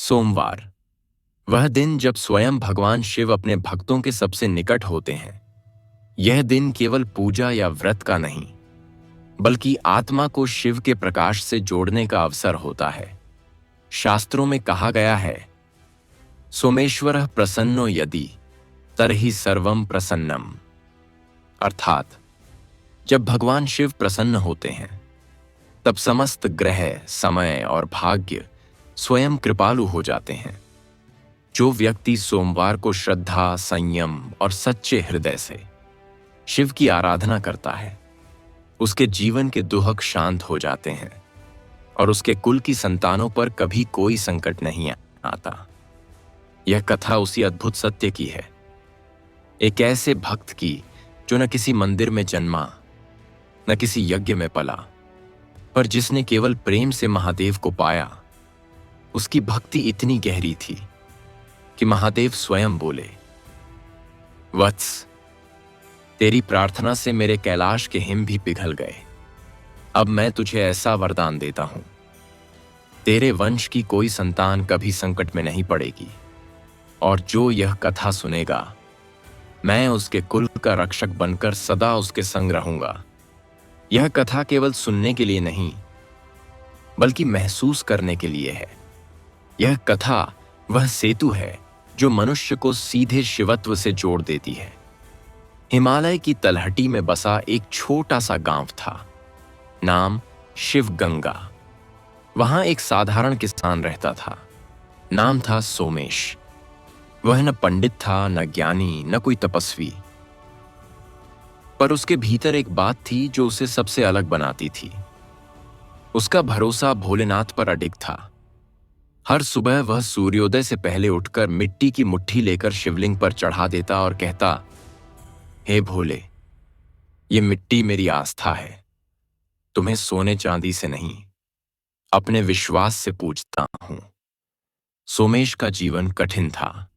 सोमवार, वह दिन जब स्वयं भगवान शिव अपने भक्तों के सबसे निकट होते हैं। यह दिन केवल पूजा या व्रत का नहीं, बल्कि आत्मा को शिव के प्रकाश से जोड़ने का अवसर होता है। शास्त्रों में कहा गया है, सोमेश्वरः प्रसन्नो यदि तर्हि सर्वं प्रसन्नम। अर्थात, जब भगवान शिव प्रसन्न होते हैं, तब समस्त ग्रह, समय और भाग्य स्वयं कृपालु हो जाते हैं। जो व्यक्ति सोमवार को श्रद्धा, संयम और सच्चे हृदय से शिव की आराधना करता है, उसके जीवन के दुख शांत हो जाते हैं और उसके कुल की संतानों पर कभी कोई संकट नहीं आता। यह कथा उसी अद्भुत सत्य की है, एक ऐसे भक्त की जो न किसी मंदिर में जन्मा, न किसी यज्ञ में पला, पर जिसने केवल प्रेम से महादेव को पाया। उसकी भक्ति इतनी गहरी थी कि महादेव स्वयं बोले, वत्स, तेरी प्रार्थना से मेरे कैलाश के हिम भी पिघल गए। अब मैं तुझे ऐसा वरदान देता हूं, तेरे वंश की कोई संतान कभी संकट में नहीं पड़ेगी, और जो यह कथा सुनेगा, मैं उसके कुल का रक्षक बनकर सदा उसके संग रहूंगा। यह कथा केवल सुनने के लिए नहीं, बल्कि महसूस करने के लिए है। यह कथा वह सेतु है जो मनुष्य को सीधे शिवत्व से जोड़ देती है। हिमालय की तलहटी में बसा एक छोटा सा गांव था, नाम शिवगंगा। वहां एक साधारण किसान रहता था, नाम था सोमेश। वह न पंडित था, न ज्ञानी, न कोई तपस्वी, पर उसके भीतर एक बात थी जो उसे सबसे अलग बनाती थी। उसका भरोसा भोलेनाथ पर अडिग था। हर सुबह वह सूर्योदय से पहले उठकर मिट्टी की मुट्ठी लेकर शिवलिंग पर चढ़ा देता और कहता, हे भोले, ये मिट्टी मेरी आस्था है, तुम्हें सोने चांदी से नहीं, अपने विश्वास से पूजता हूं। सोमेश का जीवन कठिन था।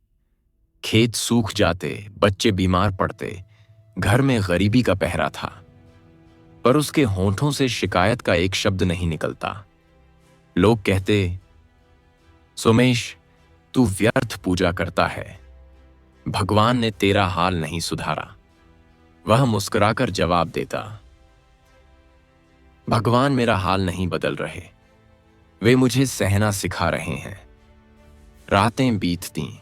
खेत सूख जाते, बच्चे बीमार पड़ते, घर में गरीबी का पहरा था, पर उसके होंठों से शिकायत का एक शब्द नहीं निकलता। लोग कहते, सोमेश, तू व्यर्थ पूजा करता है, भगवान ने तेरा हाल नहीं सुधारा। वह मुस्कुराकर जवाब देता, भगवान मेरा हाल नहीं बदल रहे, वे मुझे सहना सिखा रहे हैं। रातें बीतती,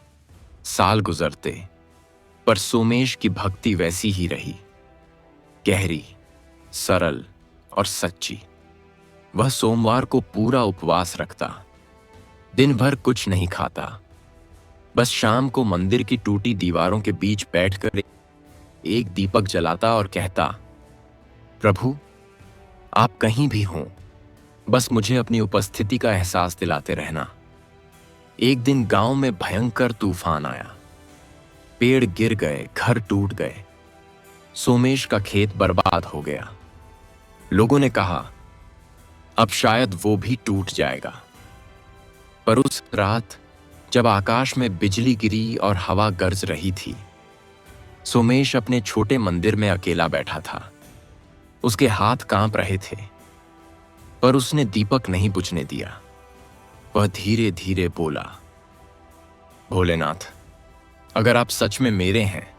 साल गुजरते, पर सोमेश की भक्ति वैसी ही रही, गहरी, सरल और सच्ची। वह सोमवार को पूरा उपवास रखता, दिन भर कुछ नहीं खाता, बस शाम को मंदिर की टूटी दीवारों के बीच बैठकर एक दीपक जलाता और कहता, प्रभु, आप कहीं भी हों, बस मुझे अपनी उपस्थिति का एहसास दिलाते रहना। एक दिन गांव में भयंकर तूफान आया, पेड़ गिर गए, घर टूट गए, सोमेश का खेत बर्बाद हो गया। लोगों ने कहा, अब शायद वो भी टूट जाएगा। पर उस रात जब आकाश में बिजली गिरी और हवा गरज रही थी, सोमेश अपने छोटे मंदिर में अकेला बैठा था। उसके हाथ कांप रहे थे, पर उसने दीपक नहीं बुझने दिया। वह धीरे धीरे बोला, भोलेनाथ, अगर आप सच में मेरे हैं,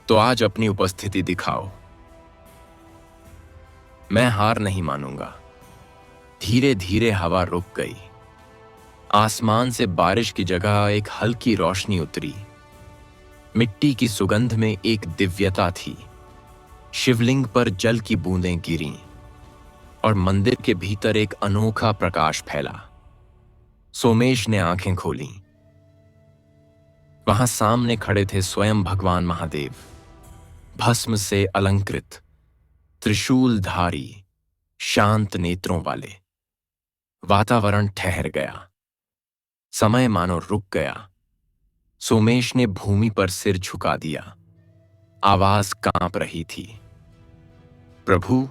तो आज अपनी उपस्थिति दिखाओ। मैं हार नहीं मानूंगा। धीरे धीरे हवा रुक गई। आसमान से बारिश की जगह एक हल्की रोशनी उतरी। मिट्टी की सुगंध में एक दिव्यता थी। शिवलिंग पर जल की बूंदें गिरीं और मंदिर के भीतर एक अनोखा प्रकाश फैला। सोमेश ने आंखें खोलीं। वहां सामने खड़े थे स्वयं भगवान महादेव, भस्म से अलंकृत, त्रिशूलधारी, शांत नेत्रों वाले। वातावरण ठहर गया, समय मानो रुक गया। सोमेश ने भूमि पर सिर झुका दिया। आवाज कांप रही थी, प्रभु,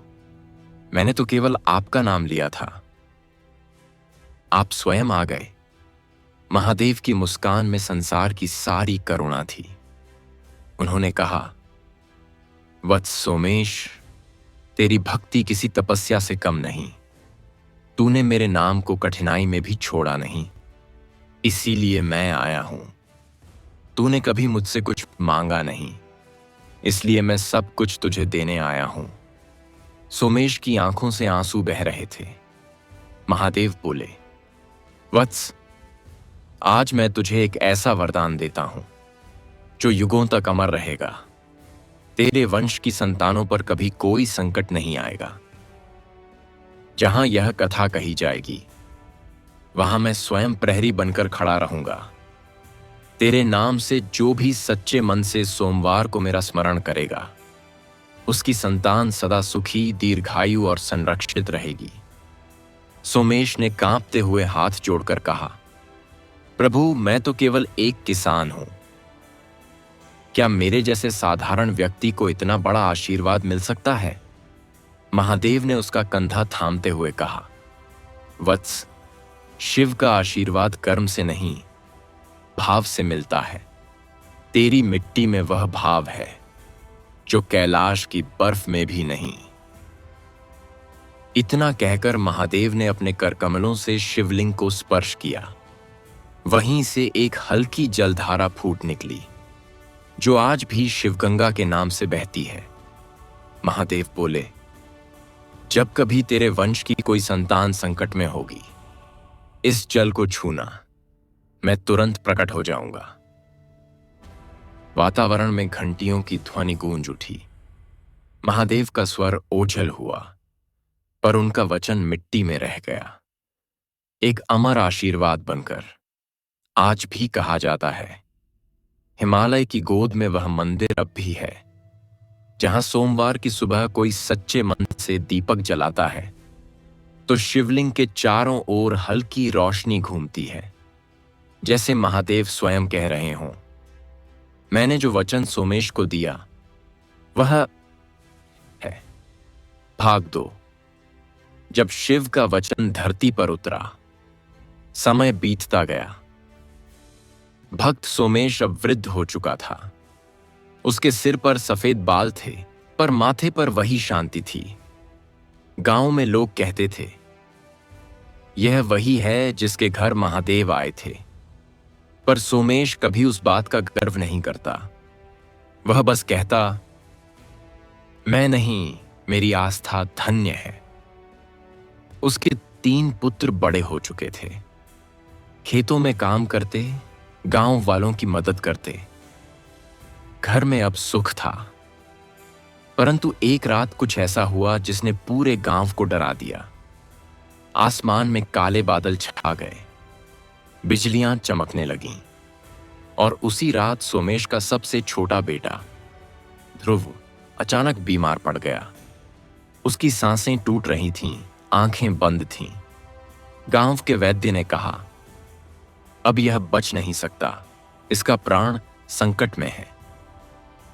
मैंने तो केवल आपका नाम लिया था, आप स्वयं आ गए। महादेव की मुस्कान में संसार की सारी करुणा थी। उन्होंने कहा, वत्स सोमेश, तेरी भक्ति किसी तपस्या से कम नहीं। तूने मेरे नाम को कठिनाई में भी छोड़ा नहीं। इसीलिए मैं आया हूं। तूने कभी मुझसे कुछ मांगा नहीं, इसलिए मैं सब कुछ तुझे देने आया हूं। सोमेश की आंखों से आंसू बह रहे थे। महादेव बोले, वत्स, आज मैं तुझे एक ऐसा वरदान देता हूं जो युगों तक अमर रहेगा। तेरे वंश की संतानों पर कभी कोई संकट नहीं आएगा। जहां यह कथा कही जाएगी, वहां मैं स्वयं प्रहरी बनकर खड़ा रहूंगा। तेरे नाम से जो भी सच्चे मन से सोमवार को मेरा स्मरण करेगा, उसकी संतान सदा सुखी, दीर्घायु और संरक्षित रहेगी। सोमेश ने कांपते हुए हाथ जोड़कर कहा, प्रभु, मैं तो केवल एक किसान हूं। क्या मेरे जैसे साधारण व्यक्ति को इतना बड़ा आशीर्वाद मिल सकता है? महादेव ने उसका कंधा थामते हुए कहा, वत्स, शिव का आशीर्वाद कर्म से नहीं, भाव से मिलता है। तेरी मिट्टी में वह भाव है जो कैलाश की बर्फ में भी नहीं। इतना कहकर महादेव ने अपने करकमलों से शिवलिंग को स्पर्श किया। वहीं से एक हल्की जलधारा फूट निकली, जो आज भी शिवगंगा के नाम से बहती है। महादेव बोले, जब कभी तेरे वंश की कोई संतान संकट में होगी, इस जल को छूना, मैं तुरंत प्रकट हो जाऊंगा। वातावरण में घंटियों की ध्वनि गूंज उठी। महादेव का स्वर ओझल हुआ, पर उनका वचन मिट्टी में रह गया, एक अमर आशीर्वाद बनकर। आज भी कहा जाता है, हिमालय की गोद में वह मंदिर अब भी है, जहां सोमवार की सुबह कोई सच्चे मन से दीपक जलाता है तो शिवलिंग के चारों ओर हल्की रोशनी घूमती है, जैसे महादेव स्वयं कह रहे हों, मैंने जो वचन सोमेश को दिया वह है। भाग 2। जब शिव का वचन धरती पर उतरा, समय बीतता गया। भक्त सोमेश अब वृद्ध हो चुका था। उसके सिर पर सफेद बाल थे, पर माथे पर वही शांति थी। गांव में लोग कहते थे, यह वही है जिसके घर महादेव आए थे। पर सोमेश कभी उस बात का गर्व नहीं करता। वह बस कहता, मैं नहीं, मेरी आस्था धन्य है। उसके 3 पुत्र बड़े हो चुके थे, खेतों में काम करते, गांव वालों की मदद करते। घर में अब सुख था। परंतु एक रात कुछ ऐसा हुआ जिसने पूरे गांव को डरा दिया। आसमान में काले बादल छा गए, बिजलियां चमकने लगीं, और उसी रात सोमेश का सबसे छोटा बेटा ध्रुव अचानक बीमार पड़ गया। उसकी सांसें टूट रही थीं, आंखें बंद थीं। गांव के वैद्य ने कहा, अब यह बच नहीं सकता, इसका प्राण संकट में है।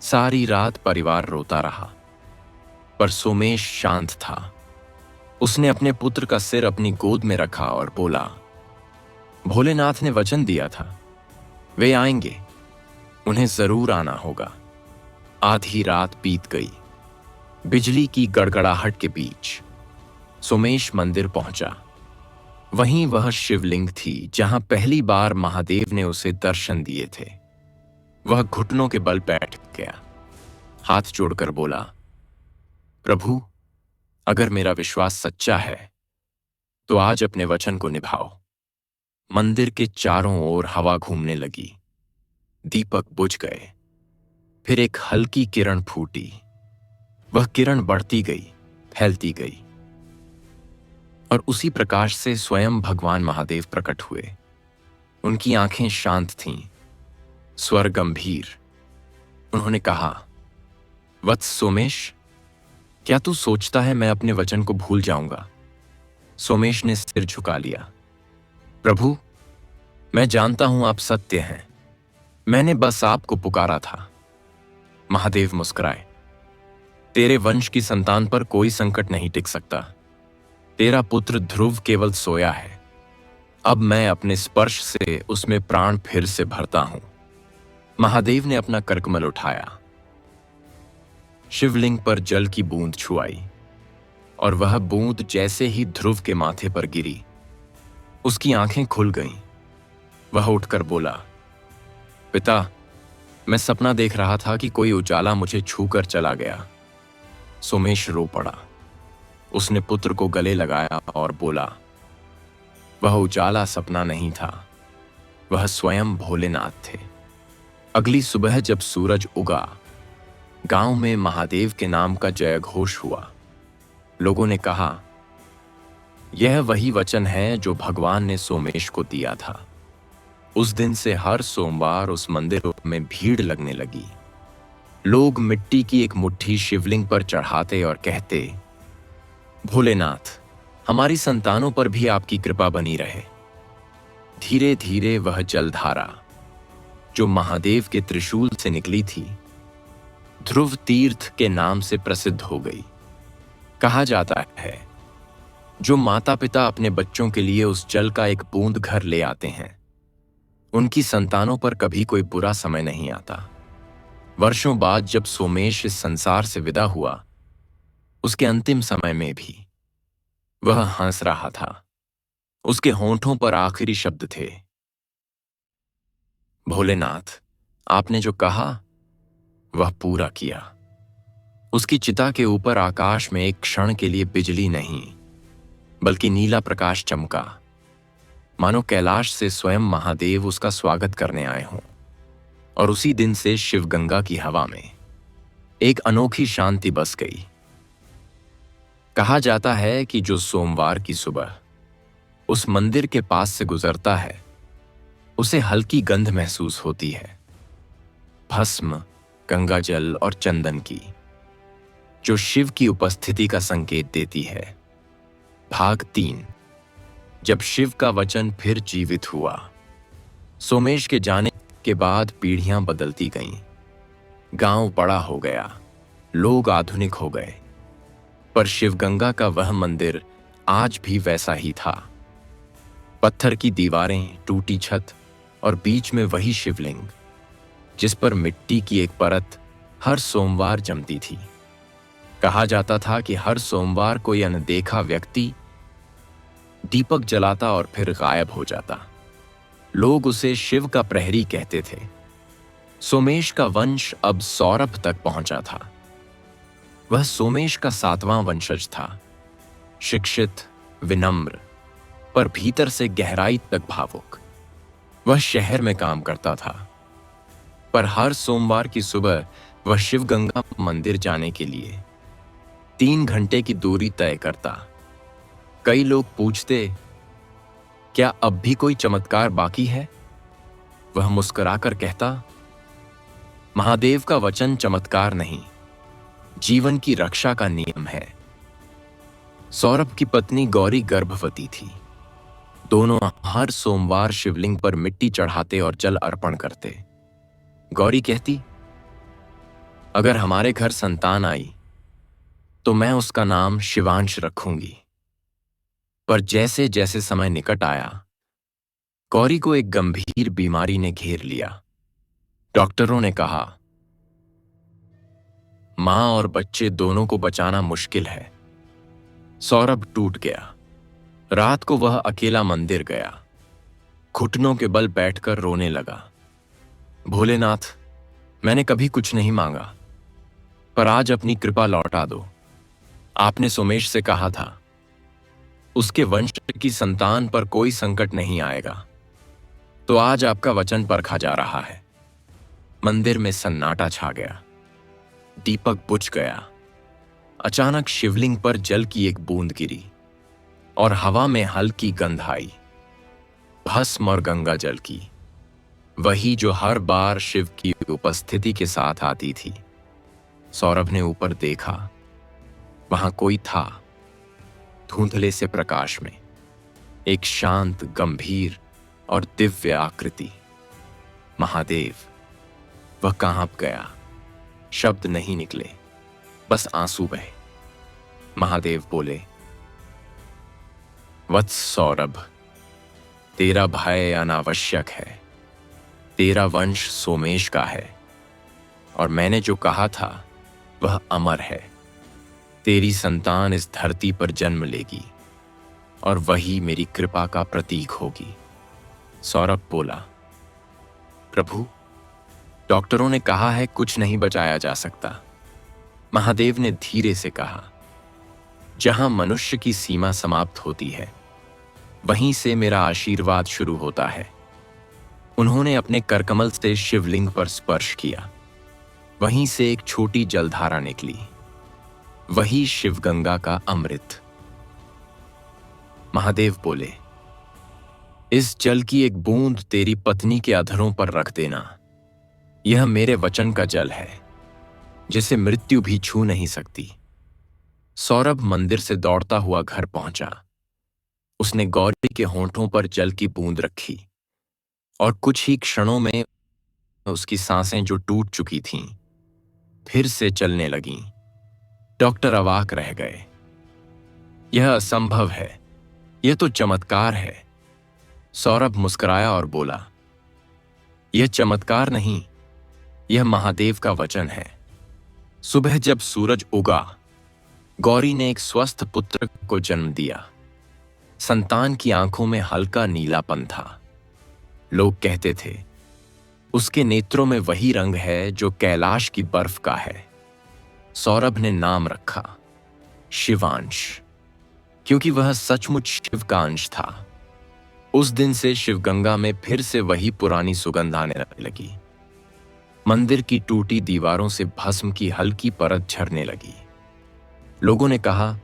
सारी रात परिवार रोता रहा, पर सोमेश शांत था। उसने अपने पुत्र का सिर अपनी गोद में रखा और बोला, भोलेनाथ ने वचन दिया था, वे आएंगे, उन्हें जरूर आना होगा। आधी रात बीत गई। बिजली की गड़गड़ाहट के बीच सोमेश मंदिर पहुंचा। वहीं वह शिवलिंग थी जहां पहली बार महादेव ने उसे दर्शन दिए थे। वह घुटनों के बल बैठ गया, हाथ जोड़कर बोला, प्रभु, अगर मेरा विश्वास सच्चा है तो आज अपने वचन को निभाओ। मंदिर के चारों ओर हवा घूमने लगी, दीपक बुझ गए। फिर एक हल्की किरण फूटी। वह किरण बढ़ती गई, फैलती गई, और उसी प्रकाश से स्वयं भगवान महादेव प्रकट हुए। उनकी आंखें शांत थीं, स्वर गंभीर। उन्होंने कहा, वत्स सोमेश, क्या तू सोचता है मैं अपने वचन को भूल जाऊंगा? सोमेश ने सिर झुका लिया। प्रभु, मैं जानता हूं आप सत्य हैं, मैंने बस आपको पुकारा था। महादेव मुस्कुराए। तेरे वंश की संतान पर कोई संकट नहीं टिक सकता। तेरा पुत्र ध्रुव केवल सोया है, अब मैं अपने स्पर्श से उसमें प्राण फिर से भरता हूं। महादेव ने अपना करकमल उठाया, शिवलिंग पर जल की बूंद छुआई, और वह बूंद जैसे ही ध्रुव के माथे पर गिरी, उसकी आंखें खुल गईं। वह उठकर बोला, पिता, मैं सपना देख रहा था कि कोई उजाला मुझे छूकर चला गया। सोमेश रो पड़ा। उसने पुत्र को गले लगाया और बोला, वह उजाला सपना नहीं था, वह स्वयं भोलेनाथ थे। अगली सुबह जब सूरज उगा, गांव में महादेव के नाम का जयघोष हुआ। लोगों ने कहा, यह वही वचन है जो भगवान ने सोमेश को दिया था। उस दिन से हर सोमवार उस मंदिर में भीड़ लगने लगी। लोग मिट्टी की एक मुट्ठी शिवलिंग पर चढ़ाते और कहते, भोलेनाथ, हमारी संतानों पर भी आपकी कृपा बनी रहे। धीरे धीरे वह जलधारा, जो महादेव के त्रिशूल से निकली थी, ध्रुव तीर्थ के नाम से प्रसिद्ध हो गई। कहा जाता है, जो माता पिता अपने बच्चों के लिए उस जल का एक बूंद घर ले आते हैं, उनकी संतानों पर कभी कोई बुरा समय नहीं आता। वर्षों बाद जब सोमेश इस संसार से विदा हुआ, उसके अंतिम समय में भी वह हंस रहा था। उसके होंठों पर आखिरी शब्द थे, भोलेनाथ, आपने जो कहा वह पूरा किया। उसकी चिता के ऊपर आकाश में एक क्षण के लिए बिजली नहीं, बल्कि नीला प्रकाश चमका, मानो कैलाश से स्वयं महादेव उसका स्वागत करने आए हों। और उसी दिन से शिवगंगा की हवा में एक अनोखी शांति बस गई। कहा जाता है कि जो सोमवार की सुबह उस मंदिर के पास से गुजरता है, उसे हल्की गंध महसूस होती है, भस्म, गंगाजल और चंदन की, जो शिव की उपस्थिति का संकेत देती है। भाग 3। जब शिव का वचन फिर जीवित हुआ। सोमेश के जाने के बाद पीढ़ियां बदलती गईं। गांव बड़ा हो गया, लोग आधुनिक हो गए, पर शिवगंगा का वह मंदिर आज भी वैसा ही था। पत्थर की दीवारें, टूटी छत और बीच में वही शिवलिंग, जिस पर मिट्टी की एक परत हर सोमवार जमती थी। कहा जाता था कि हर सोमवार कोई अनदेखा व्यक्ति दीपक जलाता और फिर गायब हो जाता। लोग उसे शिव का प्रहरी कहते थे। सोमेश का वंश अब सौरभ तक पहुंचा था। वह सोमेश का 7वां वंशज था, शिक्षित, विनम्र, पर भीतर से गहराई तक भावुक। वह शहर में काम करता था, पर हर सोमवार की सुबह वह शिवगंगा मंदिर जाने के लिए 3 घंटे की दूरी तय करता। कई लोग पूछते, क्या अब भी कोई चमत्कार बाकी है? वह मुस्कुराकर कहता, महादेव का वचन चमत्कार नहीं, जीवन की रक्षा का नियम है। सौरभ की पत्नी गौरी गर्भवती थी। दोनों हर सोमवार शिवलिंग पर मिट्टी चढ़ाते और जल अर्पण करते। गौरी कहती, अगर हमारे घर संतान आई तो मैं उसका नाम शिवांश रखूंगी। पर जैसे जैसे समय निकट आया, गौरी को एक गंभीर बीमारी ने घेर लिया। डॉक्टरों ने कहा, मां और बच्चे दोनों को बचाना मुश्किल है। सौरभ टूट गया। रात को वह अकेला मंदिर गया, घुटनों के बल बैठकर रोने लगा। भोलेनाथ, मैंने कभी कुछ नहीं मांगा, पर आज अपनी कृपा लौटा दो। आपने सोमेश से कहा था, उसके वंश की संतान पर कोई संकट नहीं आएगा, तो आज आपका वचन परखा जा रहा है। मंदिर में सन्नाटा छा गया। दीपक बुझ गया। अचानक शिवलिंग पर जल की एक बूंद गिरी और हवा में हल्की गंध आई, भस्म और गंगा जल की, वही जो हर बार शिव की उपस्थिति के साथ आती थी। सौरभ ने ऊपर देखा। वहां कोई था, धुंधले से प्रकाश में, एक शांत, गंभीर और दिव्य आकृति। महादेव। वह कांप गया। शब्द नहीं निकले, बस आंसू बहे। महादेव बोले, वत्स सौरभ, तेरा भय अनावश्यक है। तेरा वंश सोमेश का है, और मैंने जो कहा था वह अमर है। तेरी संतान इस धरती पर जन्म लेगी, और वही मेरी कृपा का प्रतीक होगी। सौरभ बोला, प्रभु, डॉक्टरों ने कहा है कुछ नहीं बचाया जा सकता। महादेव ने धीरे से कहा, जहां मनुष्य की सीमा समाप्त होती है, वहीं से मेरा आशीर्वाद शुरू होता है। उन्होंने अपने करकमल से शिवलिंग पर स्पर्श किया। वहीं से एक छोटी जलधारा निकली, वही शिवगंगा का अमृत। महादेव बोले, इस जल की एक बूंद तेरी पत्नी के अधरों पर रख देना। यह मेरे वचन का जल है, जिसे मृत्यु भी छू नहीं सकती। सौरभ मंदिर से दौड़ता हुआ घर पहुंचा। उसने गौरी के होंठों पर जल की बूंद रखी और कुछ ही क्षणों में उसकी सांसें जो टूट चुकी थीं, फिर से चलने लगीं। डॉक्टर अवाक रह गए। यह असंभव है, यह तो चमत्कार है। सौरभ मुस्कुराया और बोला, यह चमत्कार नहीं, यह महादेव का वचन है। सुबह जब सूरज उगा, गौरी ने एक स्वस्थ पुत्र को जन्म दिया। संतान की आंखों में हल्का नीलापन था। लोग कहते थे, उसके नेत्रों में वही रंग है जो कैलाश की बर्फ का है। सौरभ ने नाम रखा शिवांश, क्योंकि वह सचमुच शिव का अंश था। उस दिन से शिवगंगा में फिर से वही पुरानी सुगंध आने लगी। मंदिर की टूटी दीवारों से भस्म की हल्की परत झरने लगी। लोगों ने कहा,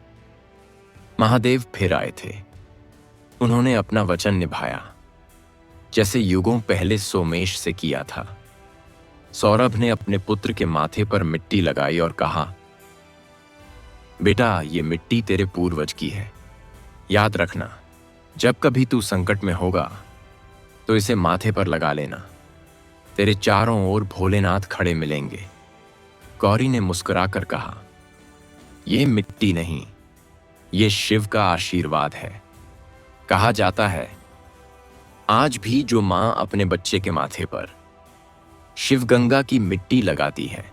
महादेव फिर आए थे। उन्होंने अपना वचन निभाया, जैसे युगों पहले सोमेश से किया था। सौरभ ने अपने पुत्र के माथे पर मिट्टी लगाई और कहा, बेटा, ये मिट्टी तेरे पूर्वज की है। याद रखना, जब कभी तू संकट में होगा तो इसे माथे पर लगा लेना। तेरे चारों ओर भोलेनाथ खड़े मिलेंगे। गौरी ने मुस्कुराकर कहा, ये मिट्टी नहीं, ये शिव का आशीर्वाद है। कहा जाता है, आज भी जो मां अपने बच्चे के माथे पर शिवगंगा की मिट्टी लगाती है,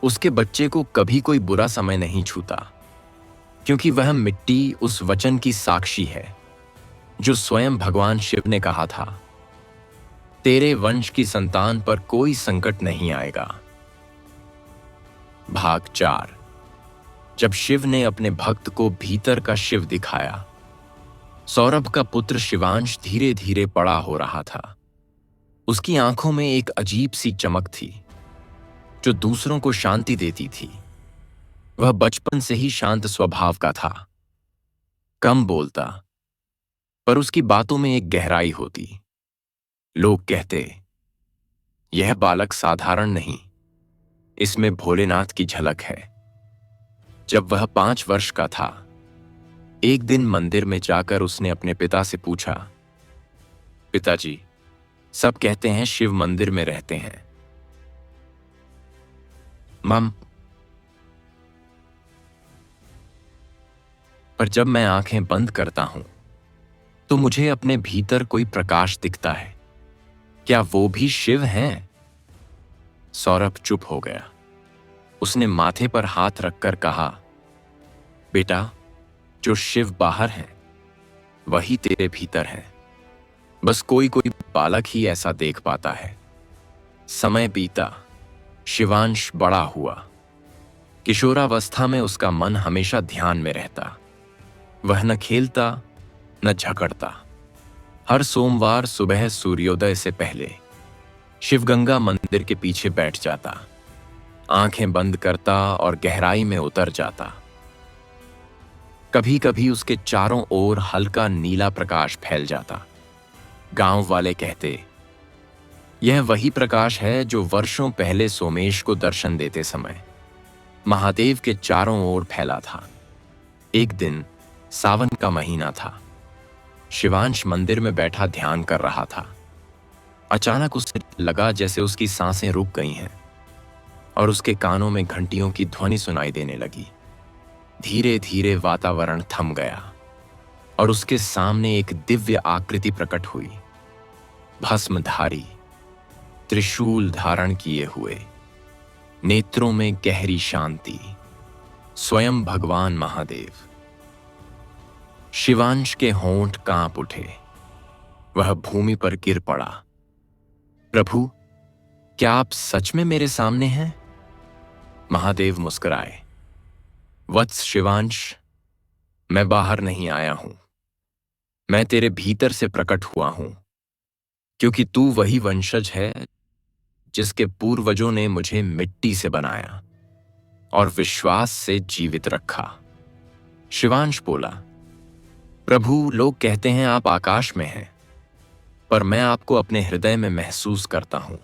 उसके बच्चे को कभी कोई बुरा समय नहीं छूता, क्योंकि वह मिट्टी उस वचन की साक्षी है जो स्वयं भगवान शिव ने कहा था, तेरे वंश की संतान पर कोई संकट नहीं आएगा। भाग 4। जब शिव ने अपने भक्त को भीतर का शिव दिखाया, सौरभ का पुत्र शिवांश धीरे धीरे बड़ा हो रहा था। उसकी आंखों में एक अजीब सी चमक थी जो दूसरों को शांति देती थी। वह बचपन से ही शांत स्वभाव का था, कम बोलता, पर उसकी बातों में एक गहराई होती। लोग कहते, यह बालक साधारण नहीं, इसमें भोलेनाथ की झलक है। जब वह 5 वर्ष का था, एक दिन मंदिर में जाकर उसने अपने पिता से पूछा, पिताजी, सब कहते हैं शिव मंदिर में रहते हैं। मम, पर जब मैं आंखें बंद करता हूं तो मुझे अपने भीतर कोई प्रकाश दिखता है। क्या वो भी शिव हैं? सौरभ चुप हो गया। उसने माथे पर हाथ रखकर कहा, बेटा, जो शिव बाहर है वही तेरे भीतर है। बस कोई कोई बालक ही ऐसा देख पाता है। समय बीता, शिवांश बड़ा हुआ। किशोरावस्था में उसका मन हमेशा ध्यान में रहता। वह न खेलता न झगड़ता। हर सोमवार सुबह सूर्योदय से पहले शिवगंगा मंदिर के पीछे बैठ जाता, आंखें बंद करता और गहराई में उतर जाता। कभी कभी उसके चारों ओर हल्का नीला प्रकाश फैल जाता। गांव वाले कहते, यह वही प्रकाश है जो वर्षों पहले सोमेश को दर्शन देते समय महादेव के चारों ओर फैला था। एक दिन सावन का महीना था। शिवांश मंदिर में बैठा ध्यान कर रहा था। अचानक उसे लगा जैसे उसकी सांसें रुक गई हैं और उसके कानों में घंटियों की ध्वनि सुनाई देने लगी। धीरे धीरे वातावरण थम गया और उसके सामने एक दिव्य आकृति प्रकट हुई। भस्मधारी, त्रिशूल धारण किए हुए, नेत्रों में गहरी शांति, स्वयं भगवान महादेव। शिवांश के होंठ कांप उठे। वह भूमि पर गिर पड़ा। प्रभु, क्या आप सच में मेरे सामने हैं? महादेव मुस्कुराए। वत्स शिवांश, मैं बाहर नहीं आया हूं, मैं तेरे भीतर से प्रकट हुआ हूं, क्योंकि तू वही वंशज है जिसके पूर्वजों ने मुझे मिट्टी से बनाया और विश्वास से जीवित रखा। शिवांश बोला, प्रभु, लोग कहते हैं आप आकाश में हैं, पर मैं आपको अपने हृदय में महसूस करता हूं।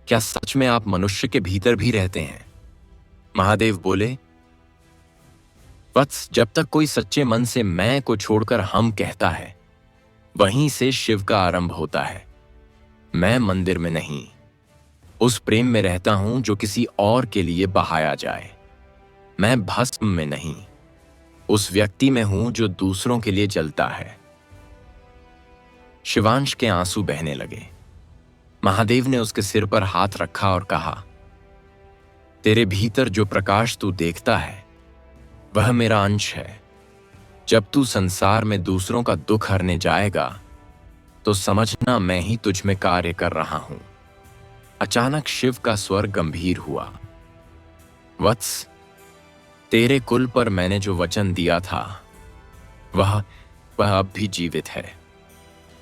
क्या सच में आप मनुष्य के भीतर भी रहते हैं? महादेव बोले, वत्स, जब तक कोई सच्चे मन से मैं को छोड़कर हम कहता है, वहीं से शिव का आरंभ होता है। मैं मंदिर में नहीं, उस प्रेम में रहता हूं जो किसी और के लिए बहाया जाए। मैं भस्म में नहीं, उस व्यक्ति में हूं जो दूसरों के लिए जलता है। शिवांश के आंसू बहने लगे। महादेव ने उसके सिर पर हाथ रखा और कहा, तेरे भीतर जो प्रकाश तू देखता है वह मेरा अंश है। जब तू संसार में दूसरों का दुख हरने जाएगा तो समझना मैं ही तुझ में कार्य कर रहा हूं। अचानक शिव का स्वर गंभीर हुआ, वत्स, तेरे कुल पर मैंने जो वचन दिया था वह अब भी जीवित है।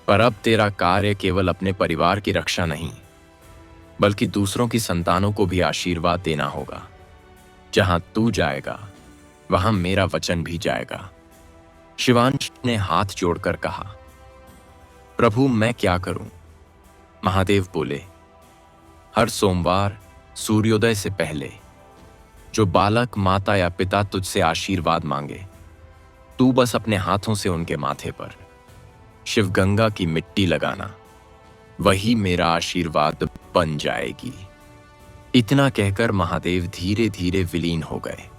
पर अब तेरा कार्य केवल अपने परिवार की रक्षा नहीं, बल्कि दूसरों की संतानों को भी आशीर्वाद देना होगा। जहां तू जाएगा वहां मेरा वचन भी जाएगा। शिवांश ने हाथ जोड़कर कहा, प्रभु, मैं क्या करूं? महादेव बोले, हर सोमवार सूर्योदय से पहले जो बालक माता या पिता तुझसे आशीर्वाद मांगे, तू बस अपने हाथों से उनके माथे पर शिव गंगा की मिट्टी लगाना, वही मेरा आशीर्वाद बन जाएगी। इतना कहकर महादेव धीरे धीरे विलीन हो गए।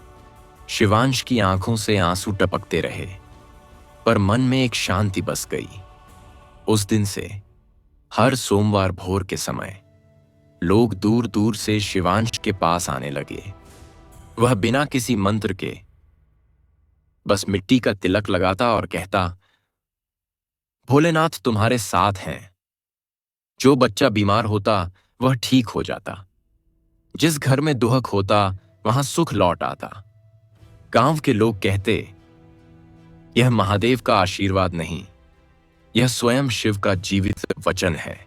शिवांश की आंखों से आंसू टपकते रहे, पर मन में एक शांति बस गई। उस दिन से हर सोमवार भोर के समय लोग दूर दूर से शिवांश के पास आने लगे। वह बिना किसी मंत्र के बस मिट्टी का तिलक लगाता और कहता, भोलेनाथ तुम्हारे साथ हैं। जो बच्चा बीमार होता वह ठीक हो जाता, जिस घर में दुहक होता वहां सुख लौट आता। गांव के लोग कहते, यह महादेव का आशीर्वाद नहीं, यह स्वयं शिव का जीवित वचन है।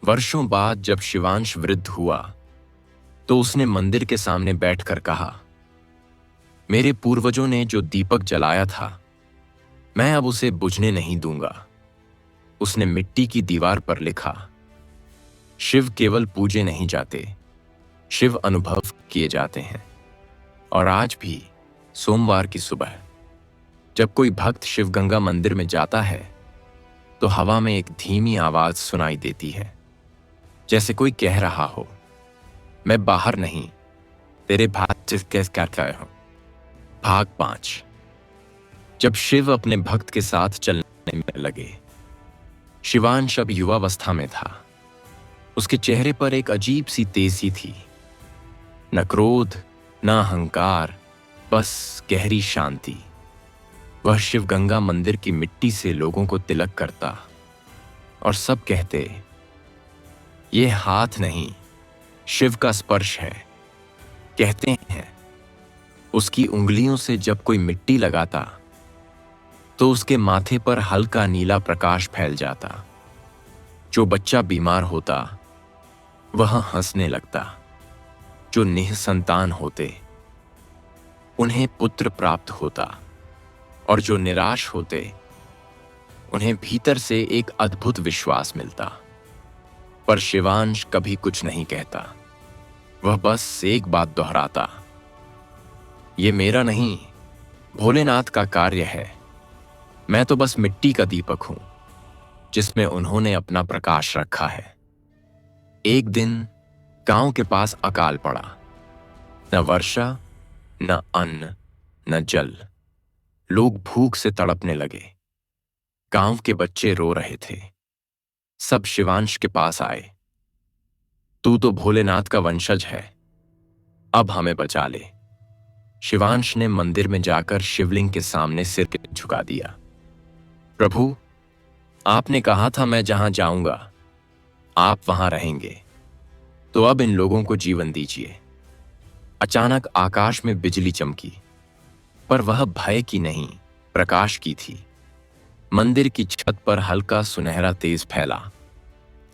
वर्षों बाद जब शिवांश वृद्ध हुआ तो उसने मंदिर के सामने बैठकर कहा, मेरे पूर्वजों ने जो दीपक जलाया था मैं अब उसे बुझने नहीं दूंगा। उसने मिट्टी की दीवार पर लिखा, शिव केवल पूजे नहीं जाते, शिव अनुभव किए जाते हैं। और आज भी सोमवार की सुबह जब कोई भक्त शिवगंगा मंदिर में जाता है तो हवा में एक धीमी आवाज सुनाई देती है, जैसे कोई कह रहा हो, मैं बाहर नहीं, तेरे भाग कैसे करता हूं। भाग 5। जब शिव अपने भक्त के साथ चलने में लगे। शिवांश अब युवावस्था में था। उसके चेहरे पर एक अजीब सी तेजी थी, न क्रोध न अहंकार, बस गहरी शांति। वह शिवगंगा मंदिर की मिट्टी से लोगों को तिलक करता और सब कहते, ये हाथ नहीं, शिव का स्पर्श है। कहते हैं उसकी उंगलियों से जब कोई मिट्टी लगाता तो उसके माथे पर हल्का नीला प्रकाश फैल जाता। जो बच्चा बीमार होता वह हंसने लगता। जो निःसंतान होते उन्हें पुत्र प्राप्त होता और जो निराश होते उन्हें भीतर से एक अद्भुत विश्वास मिलता। पर शिवांश कभी कुछ नहीं कहता। वह बस एक बात दोहराता, ये मेरा नहीं, भोलेनाथ का कार्य है। मैं तो बस मिट्टी का दीपक हूं जिसमें उन्होंने अपना प्रकाश रखा है। एक दिन गांव के पास अकाल पड़ा। न वर्षा, न अन्न, न जल। लोग भूख से तड़पने लगे। गांव के बच्चे रो रहे थे। सब शिवांश के पास आए। तू तो भोलेनाथ का वंशज है, अब हमें बचा ले। शिवांश ने मंदिर में जाकर शिवलिंग के सामने सिर झुका दिया। प्रभु, आपने कहा था मैं जहां जाऊंगा आप वहां रहेंगे, तो अब इन लोगों को जीवन दीजिए। अचानक आकाश में बिजली चमकी, पर वह भय की नहीं, प्रकाश की थी। मंदिर की छत पर हल्का सुनहरा तेज फैला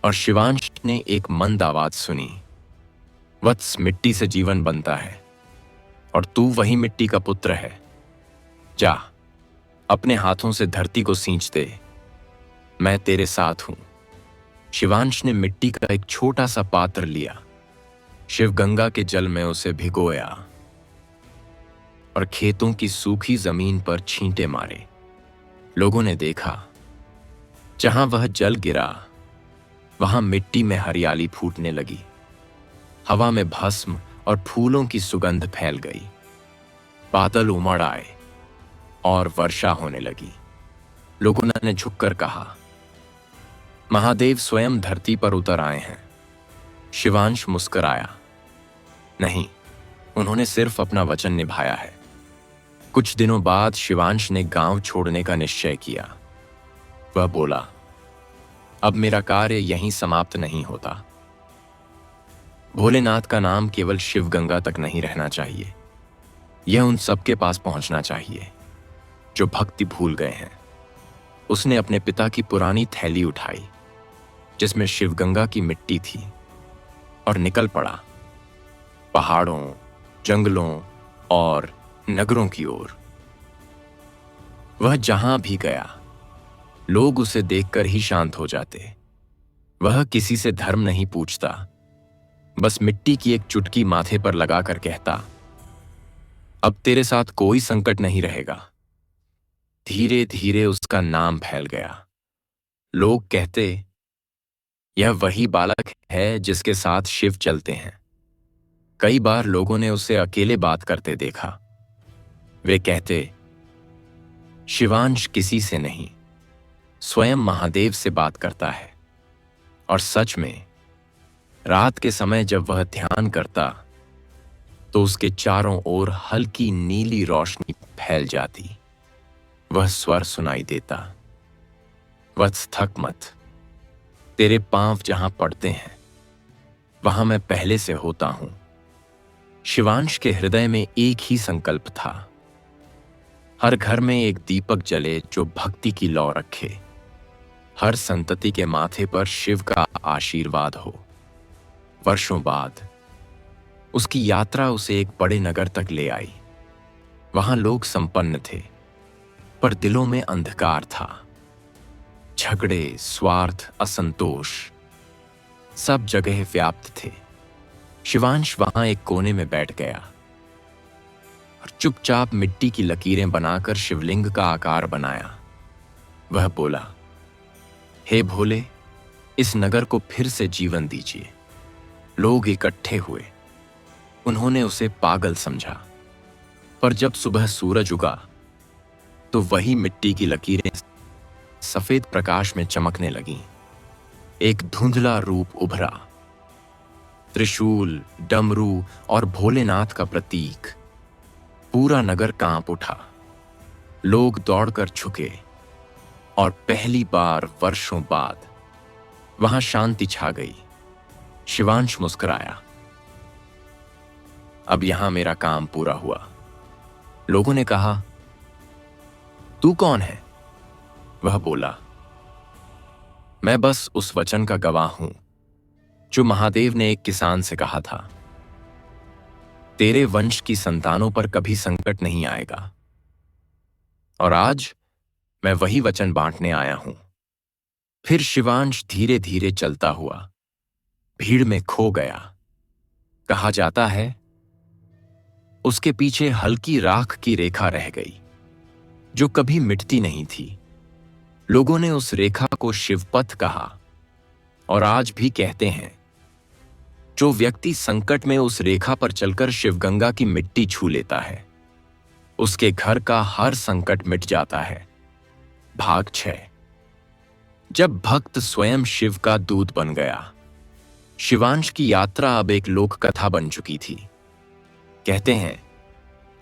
और शिवांश ने एक मंद आवाज सुनी, वत्स, मिट्टी से जीवन बनता है और तू वही मिट्टी का पुत्र है। जा, अपने हाथों से धरती को सींच दे, मैं तेरे साथ हूं। शिवांश ने मिट्टी का एक छोटा सा पात्र लिया, शिवगंगा के जल में उसे भिगोया और खेतों की सूखी जमीन पर छींटे मारे। लोगों ने देखा, जहां वह जल गिरा वहां मिट्टी में हरियाली फूटने लगी। हवा में भस्म और फूलों की सुगंध फैल गई। बादल उमड़ आए और वर्षा होने लगी। लोगों ने झुककर कहा, महादेव स्वयं धरती पर उतर आए हैं। शिवांश मुस्कुराया, नहीं, उन्होंने सिर्फ अपना वचन निभाया है। कुछ दिनों बाद शिवांश ने गांव छोड़ने का निश्चय किया। वह बोला, अब मेरा कार्य यहीं समाप्त नहीं होता। भोलेनाथ का नाम केवल शिवगंगा तक नहीं रहना चाहिए, यह उन सबके पास पहुंचना चाहिए जो भक्ति भूल गए हैं। उसने अपने पिता की पुरानी थैली उठाई जिसमें शिवगंगा की मिट्टी थी और निकल पड़ा, पहाड़ों, जंगलों और नगरों की ओर। वह जहां भी गया लोग उसे देखकर ही शांत हो जाते। वह किसी से धर्म नहीं पूछता, बस मिट्टी की एक चुटकी माथे पर लगाकर कहता, अब तेरे साथ कोई संकट नहीं रहेगा। धीरे धीरे उसका नाम फैल गया। लोग कहते, यह वही बालक है जिसके साथ शिव चलते हैं। कई बार लोगों ने उसे अकेले बात करते देखा। वे कहते, शिवांश किसी से नहीं, स्वयं महादेव से बात करता है। और सच में रात के समय जब वह ध्यान करता तो उसके चारों ओर हल्की नीली रोशनी फैल जाती। वह स्वर सुनाई देता, वत्स, थक मत, तेरे पांव जहां पड़ते हैं वहां मैं पहले से होता हूं। शिवांश के हृदय में एक ही संकल्प था, हर घर में एक दीपक जले जो भक्ति की लौ रखे, हर संतति के माथे पर शिव का आशीर्वाद हो। वर्षों बाद उसकी यात्रा उसे एक बड़े नगर तक ले आई। वहां लोग संपन्न थे, पर दिलों में अंधकार था। झगड़े, स्वार्थ, असंतोष सब जगह व्याप्त थे। शिवांश वहां एक कोने में बैठ गया और चुपचाप मिट्टी की लकीरें बनाकर शिवलिंग का आकार बनाया। वह बोला, हे भोले, इस नगर को फिर से जीवन दीजिए। लोग इकट्ठे हुए। उन्होंने उसे पागल समझा, पर जब सुबह सूरज उगा तो वही मिट्टी की लकीरें सफेद प्रकाश में चमकने लगीं। एक धुंधला रूप उभरा, त्रिशूल, डमरू और भोलेनाथ का प्रतीक। पूरा नगर कांप उठा। लोग दौड़कर झुके और पहली बार वर्षों बाद वहां शांति छा गई। शिवांश मुस्कुराया, अब यहां मेरा काम पूरा हुआ। लोगों ने कहा, तू कौन है? वह बोला, मैं बस उस वचन का गवाह हूं जो महादेव ने एक किसान से कहा था, तेरे वंश की संतानों पर कभी संकट नहीं आएगा। और आज मैं वही वचन बांटने आया हूं। फिर शिवांश धीरे धीरे चलता हुआ भीड़ में खो गया। कहा जाता है उसके पीछे हल्की राख की रेखा रह गई जो कभी मिटती नहीं थी। लोगों ने उस रेखा को शिवपथ कहा और आज भी कहते हैं, जो व्यक्ति संकट में उस रेखा पर चलकर शिवगंगा की मिट्टी छू लेता है उसके घर का हर संकट मिट जाता है। भाग 6। जब भक्त स्वयं शिव का दूत बन गया। शिवांश की यात्रा अब एक लोक कथा बन चुकी थी। कहते हैं,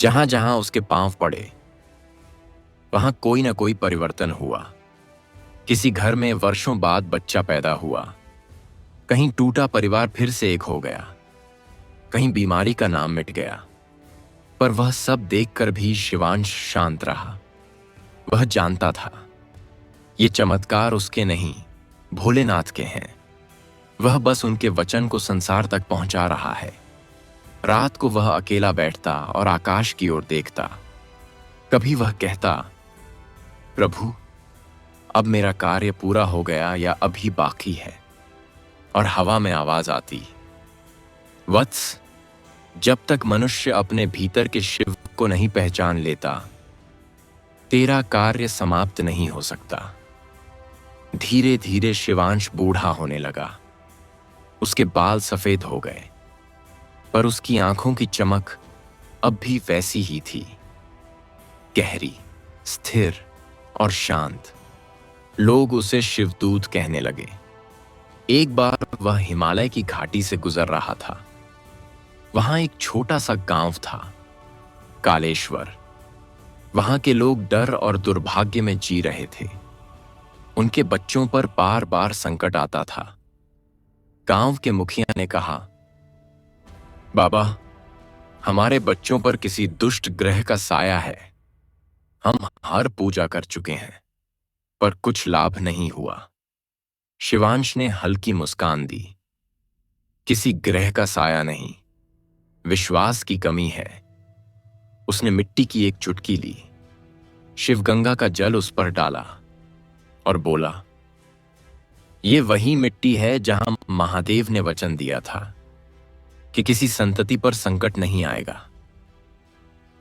जहां जहां उसके पांव पड़े वहां कोई ना कोई परिवर्तन हुआ। किसी घर में वर्षों बाद बच्चा पैदा हुआ, कहीं टूटा परिवार फिर से एक हो गया, कहीं बीमारी का नाम मिट गया। पर वह सब देखकर भी शिवांश शांत रहा। वह जानता था ये चमत्कार उसके नहीं, भोलेनाथ के हैं। वह बस उनके वचन को संसार तक पहुंचा रहा है। रात को वह अकेला बैठता और आकाश की ओर देखता। कभी वह कहता, प्रभु, अब मेरा कार्य पूरा हो गया या अभी बाकी है? और हवा में आवाज आती, वत्स, जब तक मनुष्य अपने भीतर के शिव को नहीं पहचान लेता, तेरा कार्य समाप्त नहीं हो सकता। धीरे धीरे शिवांश बूढ़ा होने लगा। उसके बाल सफेद हो गए, पर उसकी आंखों की चमक अब भी वैसी ही थी, गहरी, स्थिर और शांत। लोग उसे शिवदूत कहने लगे। एक बार वह हिमालय की घाटी से गुजर रहा था। वहां एक छोटा सा गांव था, कालेश्वर। वहां के लोग डर और दुर्भाग्य में जी रहे थे। उनके बच्चों पर बार बार संकट आता था। गांव के मुखिया ने कहा, बाबा, हमारे बच्चों पर किसी दुष्ट ग्रह का साया है। हम हर पूजा कर चुके हैं, पर कुछ लाभ नहीं हुआ। शिवांश ने हल्की मुस्कान दी। किसी ग्रह का साया नहीं, विश्वास की कमी है। उसने मिट्टी की एक चुटकी ली, शिवगंगा का जल उस पर डाला और बोला, ये वही मिट्टी है जहां महादेव ने वचन दिया था कि किसी संतति पर संकट नहीं आएगा।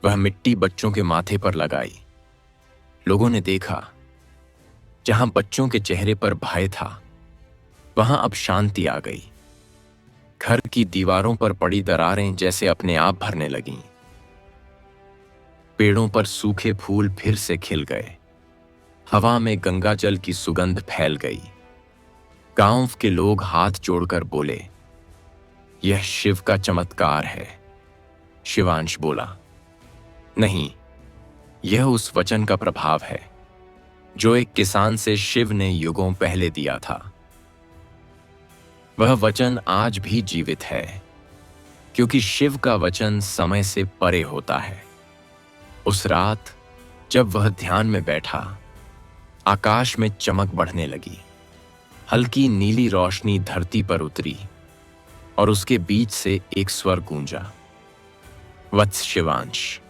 वह मिट्टी बच्चों के माथे पर लगाई। लोगों ने देखा, जहां बच्चों के चेहरे पर भय था, वहां अब शांति आ गई। घर की दीवारों पर पड़ी दरारें जैसे अपने आप भरने लगीं। पेड़ों पर सूखे फूल फिर से खिल गए। हवा में गंगा जल की सुगंध फैल गई। गांव के लोग हाथ जोड़कर बोले, यह शिव का चमत्कार है। शिवांश बोला, नहीं, यह उस वचन का प्रभाव है जो एक किसान से शिव ने युगों पहले दिया था। वह वचन आज भी जीवित है, क्योंकि शिव का वचन समय से परे होता है। उस रात जब वह ध्यान में बैठा, आकाश में चमक बढ़ने लगी। हल्की नीली रोशनी धरती पर उतरी और उसके बीच से एक स्वर गूंजा, वत्स शिवांश,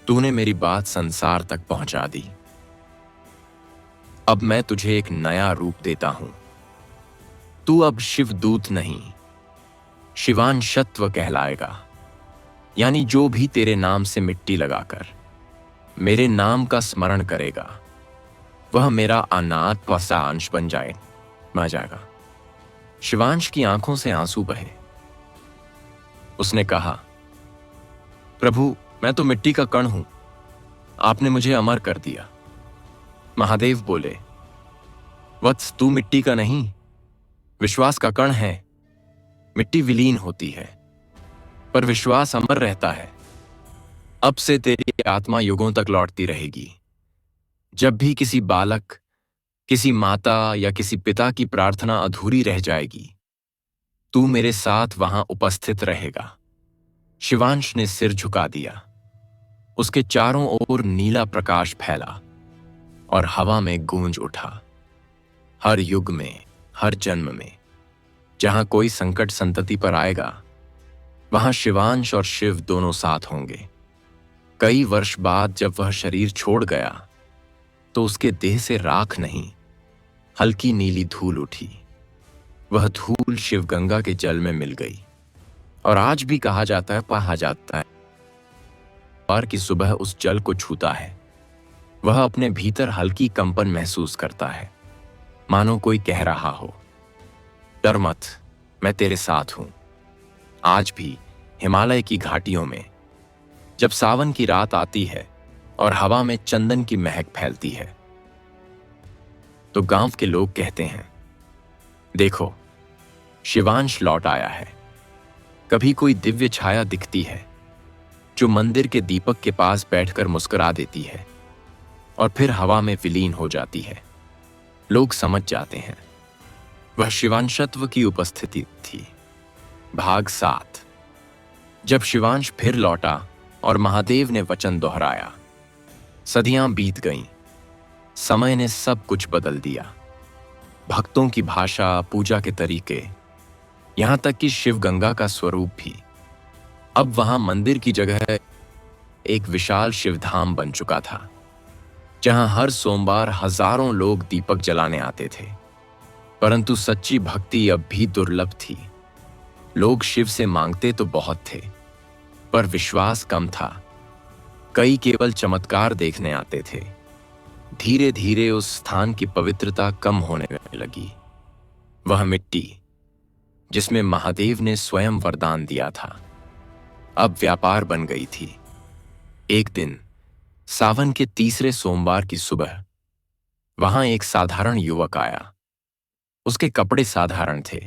तूने मेरी बात संसार तक पहुंचा दी। अब मैं तुझे एक नया रूप देता हूं। तू अब शिवदूत नहीं, शिवांशत्व कहलाएगा। यानी जो भी तेरे नाम से मिट्टी लगाकर मेरे नाम का स्मरण करेगा, वह मेरा अनाथ सा अंश बन जाएगा। शिवांश की आंखों से आंसू बहे। उसने कहा, प्रभु, मैं तो मिट्टी का कण हूं, आपने मुझे अमर कर दिया। महादेव बोले, वत्स, तू मिट्टी का नहीं, विश्वास का कण है। मिट्टी विलीन होती है, पर विश्वास अमर रहता है। अब से तेरी आत्मा युगों तक लौटती रहेगी। जब भी किसी बालक, किसी माता या किसी पिता की प्रार्थना अधूरी रह जाएगी, तू मेरे साथ वहां उपस्थित रहेगा। शिवांश ने सिर झुका दिया। उसके चारों ओर नीला प्रकाश फैला और हवा में गूंज उठा। हर युग में, हर जन्म में, जहां कोई संकट संतति पर आएगा, वहां शिवांश और शिव दोनों साथ होंगे। कई वर्ष बाद जब वह शरीर छोड़ गया, तो उसके देह से राख नहीं, हल्की नीली धूल उठी। वह धूल शिवगंगा के जल में मिल गई और आज भी कहा जाता है बार की सुबह उस जल को छूता है, वह अपने भीतर हल्की कंपन महसूस करता है, मानो कोई कह रहा हो, डर मत, मैं तेरे साथ हूं। आज भी हिमालय की घाटियों में जब सावन की रात आती है और हवा में चंदन की महक फैलती है, तो गांव के लोग कहते हैं, देखो, शिवांश लौट आया है। कभी कोई दिव्य छाया दिखती है जो मंदिर के दीपक के पास बैठकर मुस्कुरा देती है और फिर हवा में विलीन हो जाती है। लोग समझ जाते हैं वह शिवांशत्व की उपस्थिति थी। भाग 7। जब शिवांश फिर लौटा और महादेव ने वचन दोहराया। सदियां बीत गईं। समय ने सब कुछ बदल दिया। भक्तों की भाषा, पूजा के तरीके, यहां तक कि शिव गंगा का स्वरूप भी। अब वहां मंदिर की जगह एक विशाल शिवधाम बन चुका था, जहां हर सोमवार हजारों लोग दीपक जलाने आते थे। परंतु सच्ची भक्ति अब भी दुर्लभ थी। लोग शिव से मांगते तो बहुत थे, पर विश्वास कम था। कई केवल चमत्कार देखने आते थे। धीरे धीरे उस स्थान की पवित्रता कम होने लगी। वह मिट्टी जिसमें महादेव ने स्वयं वरदान दिया था, अब व्यापार बन गई थी। एक दिन सावन के तीसरे सोमवार की सुबह वहां एक साधारण युवक आया। उसके कपड़े साधारण थे,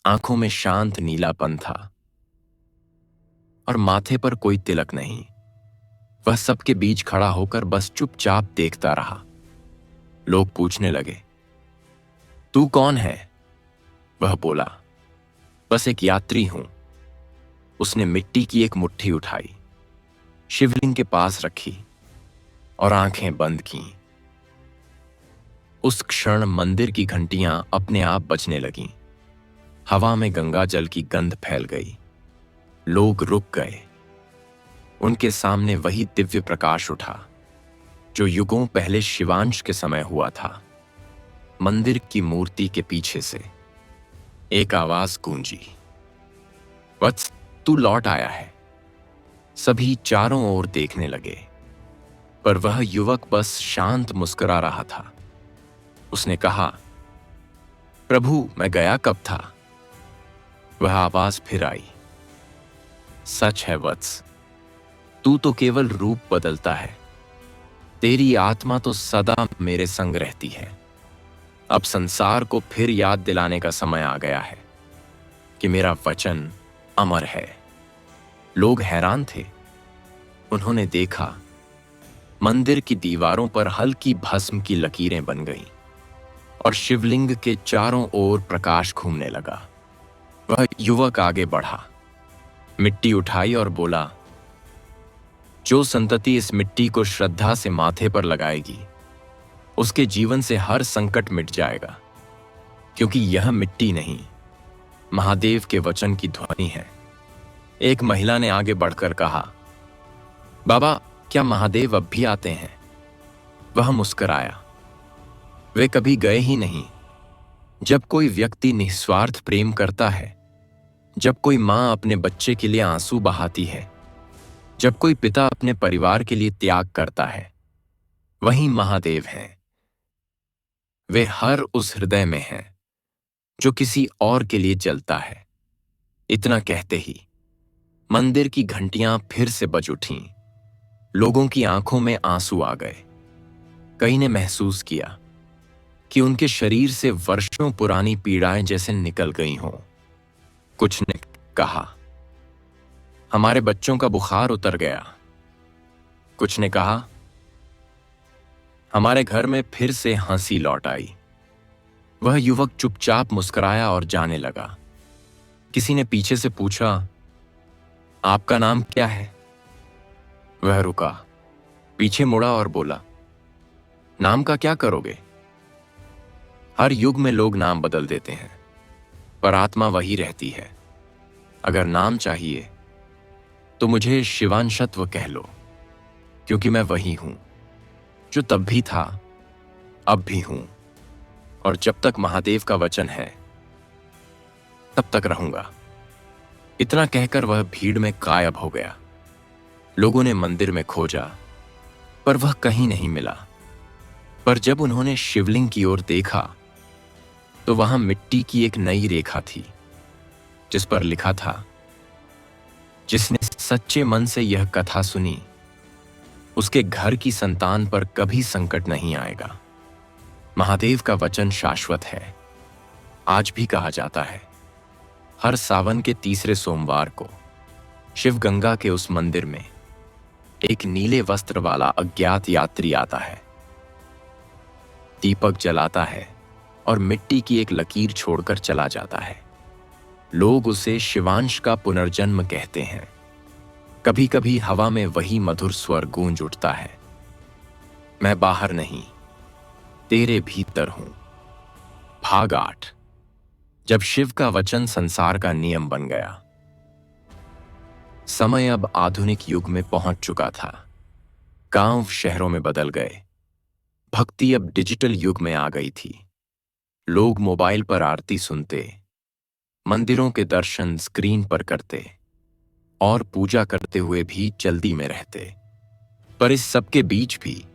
आंखों में शांत नीलापन था और माथे पर कोई तिलक नहीं। वह सबके बीच खड़ा होकर बस चुपचाप देखता रहा। लोग पूछने लगे, तू कौन है? वह बोला, बस एक यात्री हूं। उसने मिट्टी की एक मुट्ठी उठाई, शिवलिंग के पास रखी और आंखें बंद की। उस क्षण मंदिर की घंटियां अपने आप बजने लगीं। हवा में गंगा जल की गंध फैल गई। लोग रुक गए। उनके सामने वही दिव्य प्रकाश उठा जो युगों पहले शिवांश के समय हुआ था। मंदिर की मूर्ति के पीछे से एक आवाज गूंजी, वत्स, तू लौट आया है। सभी चारों ओर देखने लगे, पर वह युवक बस शांत मुस्कुरा रहा था। उसने कहा, प्रभु, मैं गया कब था? वह आवाज फिर आई, सच है वत्स, तू तो केवल रूप बदलता है, तेरी आत्मा तो सदा मेरे संग रहती है। अब संसार को फिर याद दिलाने का समय आ गया है कि मेरा वचन अमर है। लोग हैरान थे। उन्होंने देखा मंदिर की दीवारों पर हल्की भस्म की लकीरें बन गईं और शिवलिंग के चारों ओर प्रकाश घूमने लगा। वह युवक आगे बढ़ा, मिट्टी उठाई और बोला, जो संतति इस मिट्टी को श्रद्धा से माथे पर लगाएगी, उसके जीवन से हर संकट मिट जाएगा, क्योंकि यह मिट्टी नहीं, महादेव के वचन की ध्वनि है। एक महिला ने आगे बढ़कर कहा, बाबा, क्या महादेव अब भी आते हैं? वह मुस्कुराया, वे कभी गए ही नहीं। जब कोई व्यक्ति निस्वार्थ प्रेम करता है, जब कोई मां अपने बच्चे के लिए आंसू बहाती है, जब कोई पिता अपने परिवार के लिए त्याग करता है, वही महादेव हैं। वे हर उस हृदय में हैं जो किसी और के लिए जलता है। इतना कहते ही मंदिर की घंटियां फिर से बज उठीं। लोगों की आंखों में आंसू आ गए। कई ने महसूस किया कि उनके शरीर से वर्षों पुरानी पीड़ाएं जैसे निकल गई हों। कुछ ने कहा, हमारे बच्चों का बुखार उतर गया। कुछ ने कहा, हमारे घर में फिर से हंसी लौट आई। वह युवक चुपचाप मुस्कुराया और जाने लगा। किसी ने पीछे से पूछा, आपका नाम क्या है? वह रुका, पीछे मुड़ा और बोला, नाम का क्या करोगे? हर युग में लोग नाम बदल देते हैं, पर आत्मा वही रहती है। अगर नाम चाहिए तो मुझे शिवांशत्व कह लो, क्योंकि मैं वही हूं जो तब भी था, अब भी हूं, और जब तक महादेव का वचन है तब तक रहूंगा। इतना कहकर वह भीड़ में गायब हो गया। लोगों ने मंदिर में खोजा, पर वह कहीं नहीं मिला। पर जब उन्होंने शिवलिंग की ओर देखा तो वहां मिट्टी की एक नई रेखा थी, जिस पर लिखा था, जिसने सच्चे मन से यह कथा सुनी, उसके घर की संतान पर कभी संकट नहीं आएगा। महादेव का वचन शाश्वत है। आज भी कहा जाता है, हर सावन के तीसरे सोमवार को शिव गंगा के उस मंदिर में एक नीले वस्त्र वाला अज्ञात यात्री आता है। दीपक जलाता है और मिट्टी की एक लकीर छोड़कर चला जाता है। लोग उसे शिवांश का पुनर्जन्म कहते हैं। कभी कभी हवा में वही मधुर स्वर गूंज उठता है, मैं बाहर नहीं, तेरे भीतर हूं। भाग 8। जब शिव का वचन संसार का नियम बन गया। समय अब आधुनिक युग में पहुंच चुका था। गांव शहरों में बदल गए। भक्ति अब डिजिटल युग में आ गई थी। लोग मोबाइल पर आरती सुनते, मंदिरों के दर्शन स्क्रीन पर करते और पूजा करते हुए भी जल्दी में रहते। पर इस सबके बीच भी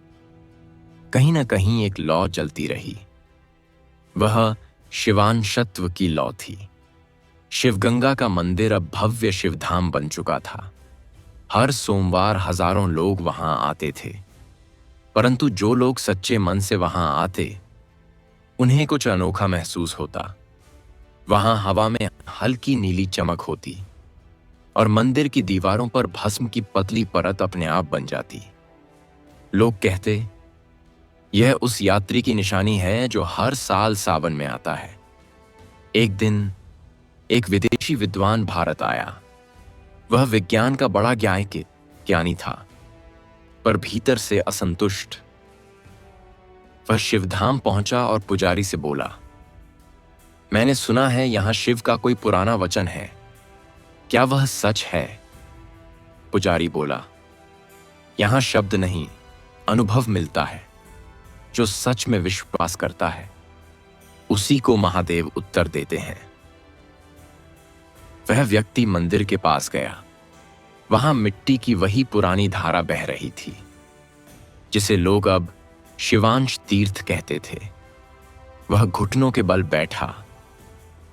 कहीं ना कहीं एक लौ जलती रही। वह शिवांशत्व की लौ थी। शिवगंगा का मंदिर अब भव्य शिवधाम बन चुका था। हर सोमवार हजारों लोग वहां आते थे। परंतु जो लोग सच्चे मन से वहां आते, उन्हें कुछ अनोखा महसूस होता। वहां हवा में हल्की नीली चमक होती और मंदिर की दीवारों पर भस्म की पतली परत अपने आप बन जाती। लोग कहते, यह उस यात्री की निशानी है जो हर साल सावन में आता है। एक दिन एक विदेशी विद्वान भारत आया। वह विज्ञान का बड़ा ज्ञानी था, पर भीतर से असंतुष्ट। वह शिवधाम पहुंचा और पुजारी से बोला, मैंने सुना है यहां शिव का कोई पुराना वचन है, क्या वह सच है? पुजारी बोला, यहां शब्द नहीं, अनुभव मिलता है। जो सच में विश्वास करता है, उसी को महादेव उत्तर देते हैं। वह व्यक्ति मंदिर के पास गया। वहां मिट्टी की वही पुरानी धारा बह रही थी, जिसे लोग अब शिवांश तीर्थ कहते थे। वह घुटनों के बल बैठा,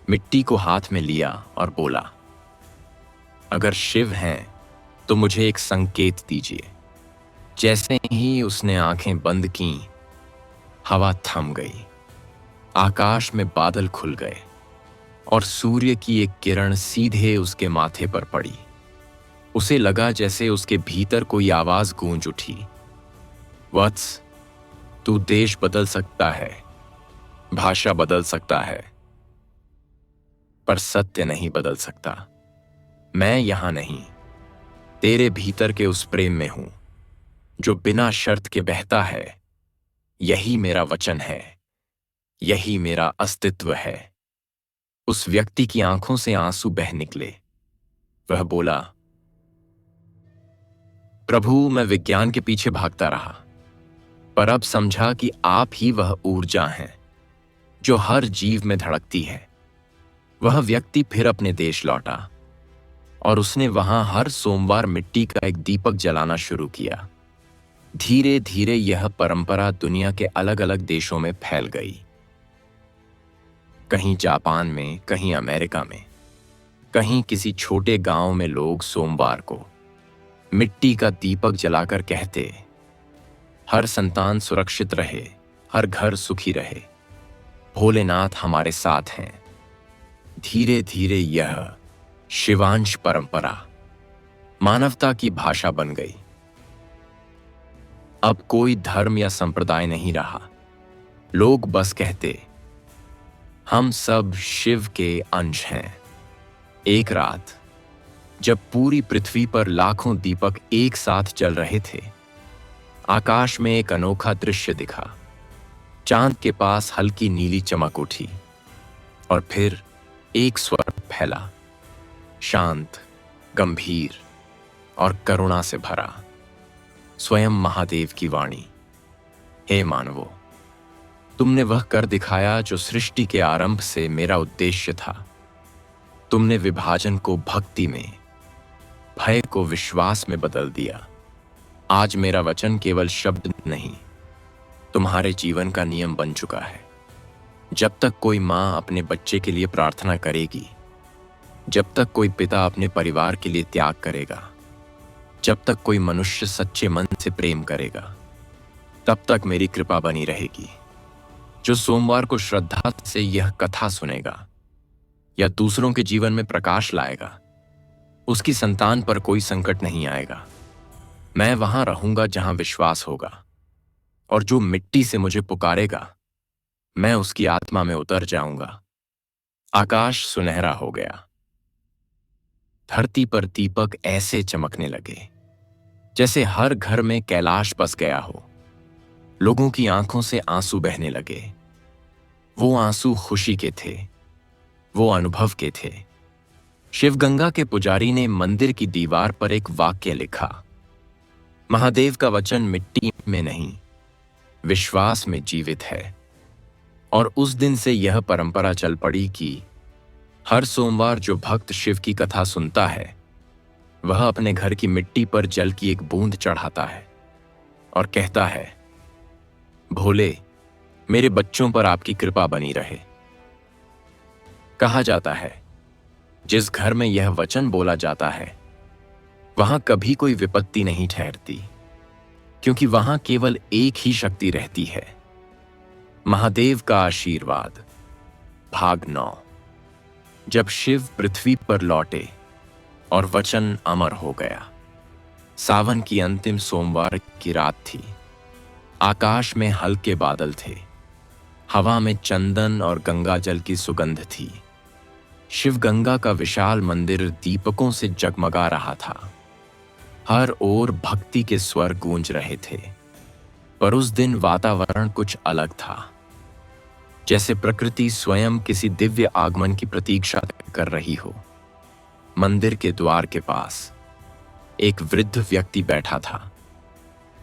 मिट्टी को हाथ में लिया और बोला, अगर शिव हैं तो मुझे एक संकेत दीजिए। जैसे ही उसने आंखें बंद की, हवा थम गई, आकाश में बादल खुल गए और सूर्य की एक किरण सीधे उसके माथे पर पड़ी। उसे लगा जैसे उसके भीतर कोई आवाज गूंज उठी, वत्स, तू देश बदल सकता है, भाषा बदल सकता है, पर सत्य नहीं बदल सकता। मैं यहां नहीं, तेरे भीतर के उस प्रेम में हूं जो बिना शर्त के बहता है। यही मेरा वचन है, यही मेरा अस्तित्व है। उस व्यक्ति की आंखों से आंसू बह निकले। वह बोला, प्रभु, मैं विज्ञान के पीछे भागता रहा, पर अब समझा कि आप ही वह ऊर्जा हैं जो हर जीव में धड़कती है। वह व्यक्ति फिर अपने देश लौटा और उसने वहां हर सोमवार मिट्टी का एक दीपक जलाना शुरू किया। धीरे धीरे यह परंपरा दुनिया के अलग अलग देशों में फैल गई। कहीं जापान में, कहीं अमेरिका में, कहीं किसी छोटे गांव में लोग सोमवार को मिट्टी का दीपक जलाकर कहते, हर संतान सुरक्षित रहे, हर घर सुखी रहे, भोलेनाथ हमारे साथ हैं। धीरे धीरे यह शिवांश परंपरा मानवता की भाषा बन गई। अब कोई धर्म या संप्रदाय नहीं रहा। लोग बस कहते, हम सब शिव के अंश हैं। एक रात जब पूरी पृथ्वी पर लाखों दीपक एक साथ जल रहे थे, आकाश में एक अनोखा दृश्य दिखा। चांद के पास हल्की नीली चमक उठी और फिर एक स्वर फैला, शांत, गंभीर और करुणा से भरा। स्वयं महादेव की वाणी, हे मानवों, तुमने वह कर दिखाया जो सृष्टि के आरंभ से मेरा उद्देश्य था। तुमने विभाजन को भक्ति में, भय को विश्वास में बदल दिया। आज मेरा वचन केवल शब्द नहीं, तुम्हारे जीवन का नियम बन चुका है। जब तक कोई मां अपने बच्चे के लिए प्रार्थना करेगी, जब तक कोई पिता अपने परिवार के लिए त्याग करेगा, जब तक कोई मनुष्य सच्चे मन से प्रेम करेगा, तब तक मेरी कृपा बनी रहेगी। जो सोमवार को श्रद्धा से यह कथा सुनेगा या दूसरों के जीवन में प्रकाश लाएगा, उसकी संतान पर कोई संकट नहीं आएगा। मैं वहां रहूंगा जहां विश्वास होगा, और जो मिट्टी से मुझे पुकारेगा मैं उसकी आत्मा में उतर जाऊंगा। आकाश सुनहरा हो गया। धरती पर दीपक ऐसे चमकने लगे जैसे हर घर में कैलाश बस गया हो। लोगों की आंखों से आंसू बहने लगे। वो आंसू खुशी के थे, वो अनुभव के थे। शिवगंगा के पुजारी ने मंदिर की दीवार पर एक वाक्य लिखा, महादेव का वचन मिट्टी में नहीं, विश्वास में जीवित है। और उस दिन से यह परंपरा चल पड़ी कि हर सोमवार जो भक्त शिव की कथा सुनता है, वह अपने घर की मिट्टी पर जल की एक बूंद चढ़ाता है और कहता है, भोले, मेरे बच्चों पर आपकी कृपा बनी रहे। कहा जाता है, जिस घर में यह वचन बोला जाता है, वहां कभी कोई विपत्ति नहीं ठहरती, क्योंकि वहां केवल एक ही शक्ति रहती है, महादेव का आशीर्वाद। भाग 9। जब शिव पृथ्वी पर लौटे और वचन अमर हो गया। सावन की अंतिम सोमवार की रात थी। आकाश में हल्के बादल थे। हवा में चंदन और गंगा जल की सुगंध थी। शिव गंगा का विशाल मंदिर दीपकों से जगमगा रहा था। हर ओर भक्ति के स्वर गूंज रहे थे। पर उस दिन वातावरण कुछ अलग था, जैसे प्रकृति स्वयं किसी दिव्य आगमन की प्रतीक्षा कर रही हो। मंदिर के द्वार के पास एक वृद्ध व्यक्ति बैठा था।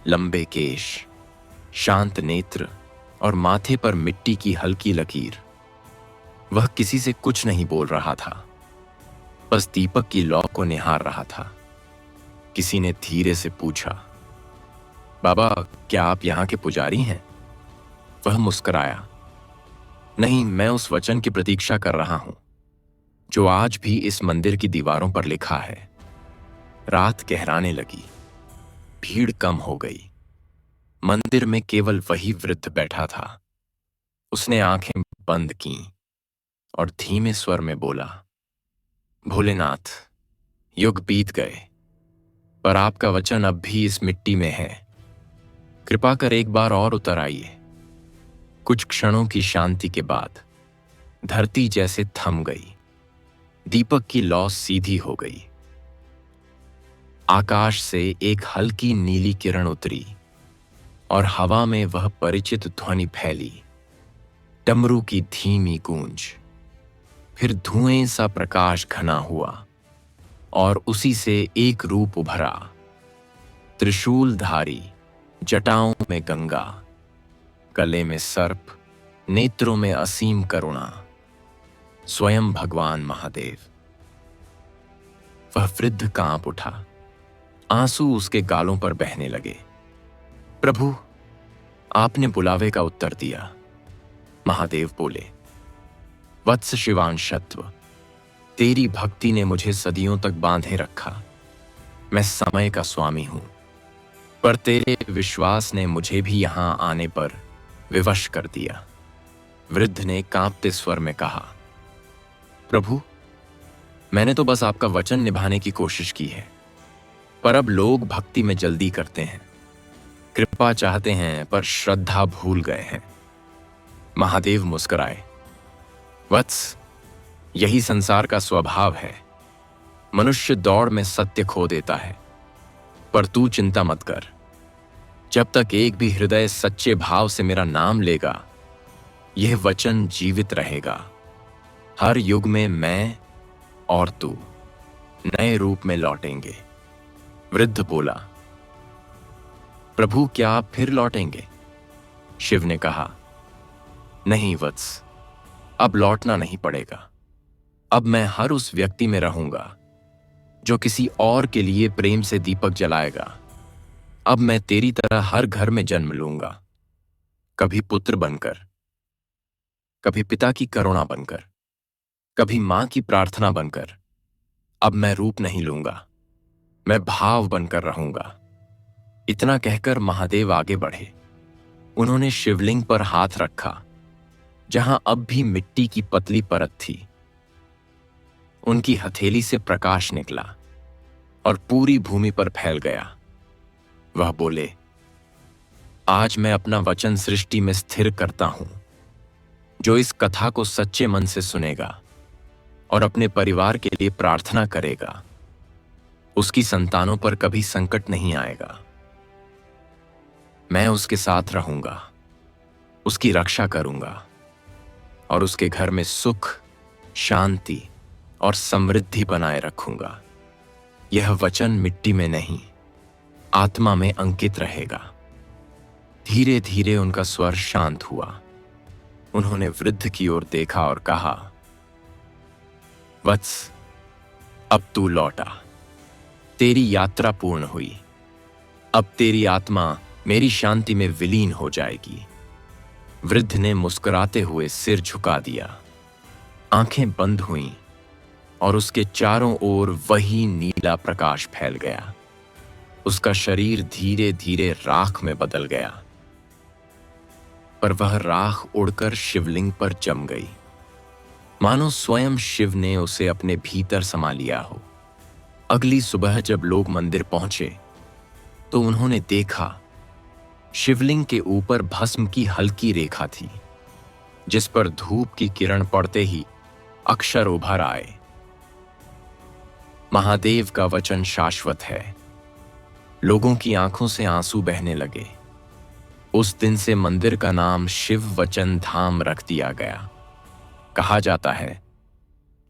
लंबे केश, शांत नेत्र और माथे पर मिट्टी की हल्की लकीर। वह किसी से कुछ नहीं बोल रहा था, बस दीपक की लौ को निहार रहा था। किसी ने धीरे से पूछा, बाबा, क्या आप यहां के पुजारी हैं? वह मुस्कुराया, नहीं, मैं उस वचन की प्रतीक्षा कर रहा हूं जो आज भी इस मंदिर की दीवारों पर लिखा है। रात गहराने लगी। भीड़ कम हो गई। मंदिर में केवल वही वृद्ध बैठा था। उसने आंखें बंद कीं और धीमे स्वर में बोला, भोलेनाथ, युग बीत गए, पर आपका वचन अब भी इस मिट्टी में है। कृपा कर एक बार और उतर आइए। कुछ क्षणों की शांति के बाद धरती जैसे थम गई। दीपक की लौ सीधी हो गई। आकाश से एक हल्की नीली किरण उतरी और हवा में वह परिचित ध्वनि फैली, डमरू की धीमी गूंज। फिर धुएं सा प्रकाश घना हुआ और उसी से एक रूप उभरा, त्रिशूलधारी, जटाओं में गंगा, गले में सर्प, नेत्रों में असीम करुणा, स्वयं भगवान महादेव। वह वृद्ध कांप उठा। आंसू उसके गालों पर बहने लगे। प्रभु, आपने बुलावे का उत्तर दिया। महादेव बोले, वत्स शिवांशत्व, तेरी भक्ति ने मुझे सदियों तक बांधे रखा। मैं समय का स्वामी हूं, पर तेरे विश्वास ने मुझे भी यहां आने पर विवश कर दिया। वृद्ध ने कांपते स्वर में कहा, प्रभु, मैंने तो बस आपका वचन निभाने की कोशिश की है, पर अब लोग भक्ति में जल्दी करते हैं, कृपा चाहते हैं, पर श्रद्धा भूल गए हैं। महादेव मुस्कुराए, वत्स, यही संसार का स्वभाव है। मनुष्य दौड़ में सत्य खो देता है, पर तू चिंता मत कर। जब तक एक भी हृदय सच्चे भाव से मेरा नाम लेगा, यह वचन जीवित रहेगा। हर युग में मैं और तू नए रूप में लौटेंगे। वृद्ध बोला, प्रभु, क्या आप फिर लौटेंगे? शिव ने कहा, नहीं वत्स, अब लौटना नहीं पड़ेगा। अब मैं हर उस व्यक्ति में रहूंगा जो किसी और के लिए प्रेम से दीपक जलाएगा। अब मैं तेरी तरह हर घर में जन्म लूंगा, कभी पुत्र बनकर, कभी पिता की करुणा बनकर, कभी मां की प्रार्थना बनकर। अब मैं रूप नहीं लूंगा, मैं भाव बनकर रहूंगा। इतना कहकर महादेव आगे बढ़े। उन्होंने शिवलिंग पर हाथ रखा, जहां अब भी मिट्टी की पतली परत थी। उनकी हथेली से प्रकाश निकला और पूरी भूमि पर फैल गया। वह बोले, आज मैं अपना वचन सृष्टि में स्थिर करता हूं। जो इस कथा को सच्चे मन से सुनेगा और अपने परिवार के लिए प्रार्थना करेगा, उसकी संतानों पर कभी संकट नहीं आएगा। मैं उसके साथ रहूंगा, उसकी रक्षा करूंगा और उसके घर में सुख, शांति और समृद्धि बनाए रखूंगा। यह वचन मिट्टी में नहीं, आत्मा में अंकित रहेगा। धीरे धीरे उनका स्वर शांत हुआ। उन्होंने वृद्ध की ओर देखा और कहा, वत्स, अब तू लौटा। तेरी यात्रा पूर्ण हुई। अब तेरी आत्मा मेरी शांति में विलीन हो जाएगी। वृद्ध ने मुस्कुराते हुए सिर झुका दिया। आंखें बंद हुईं और उसके चारों ओर वही नीला प्रकाश फैल गया। उसका शरीर धीरे धीरे राख में बदल गया, पर वह राख उड़कर शिवलिंग पर जम गई, मानो स्वयं शिव ने उसे अपने भीतर समा लिया हो। अगली सुबह जब लोग मंदिर पहुंचे तो उन्होंने देखा शिवलिंग के ऊपर भस्म की हल्की रेखा थी, जिस पर धूप की किरण पड़ते ही अक्षर उभर आए, महादेव का वचन शाश्वत है। लोगों की आंखों से आंसू बहने लगे। उस दिन से मंदिर का नाम शिव वचन धाम रख दिया गया। कहा जाता है,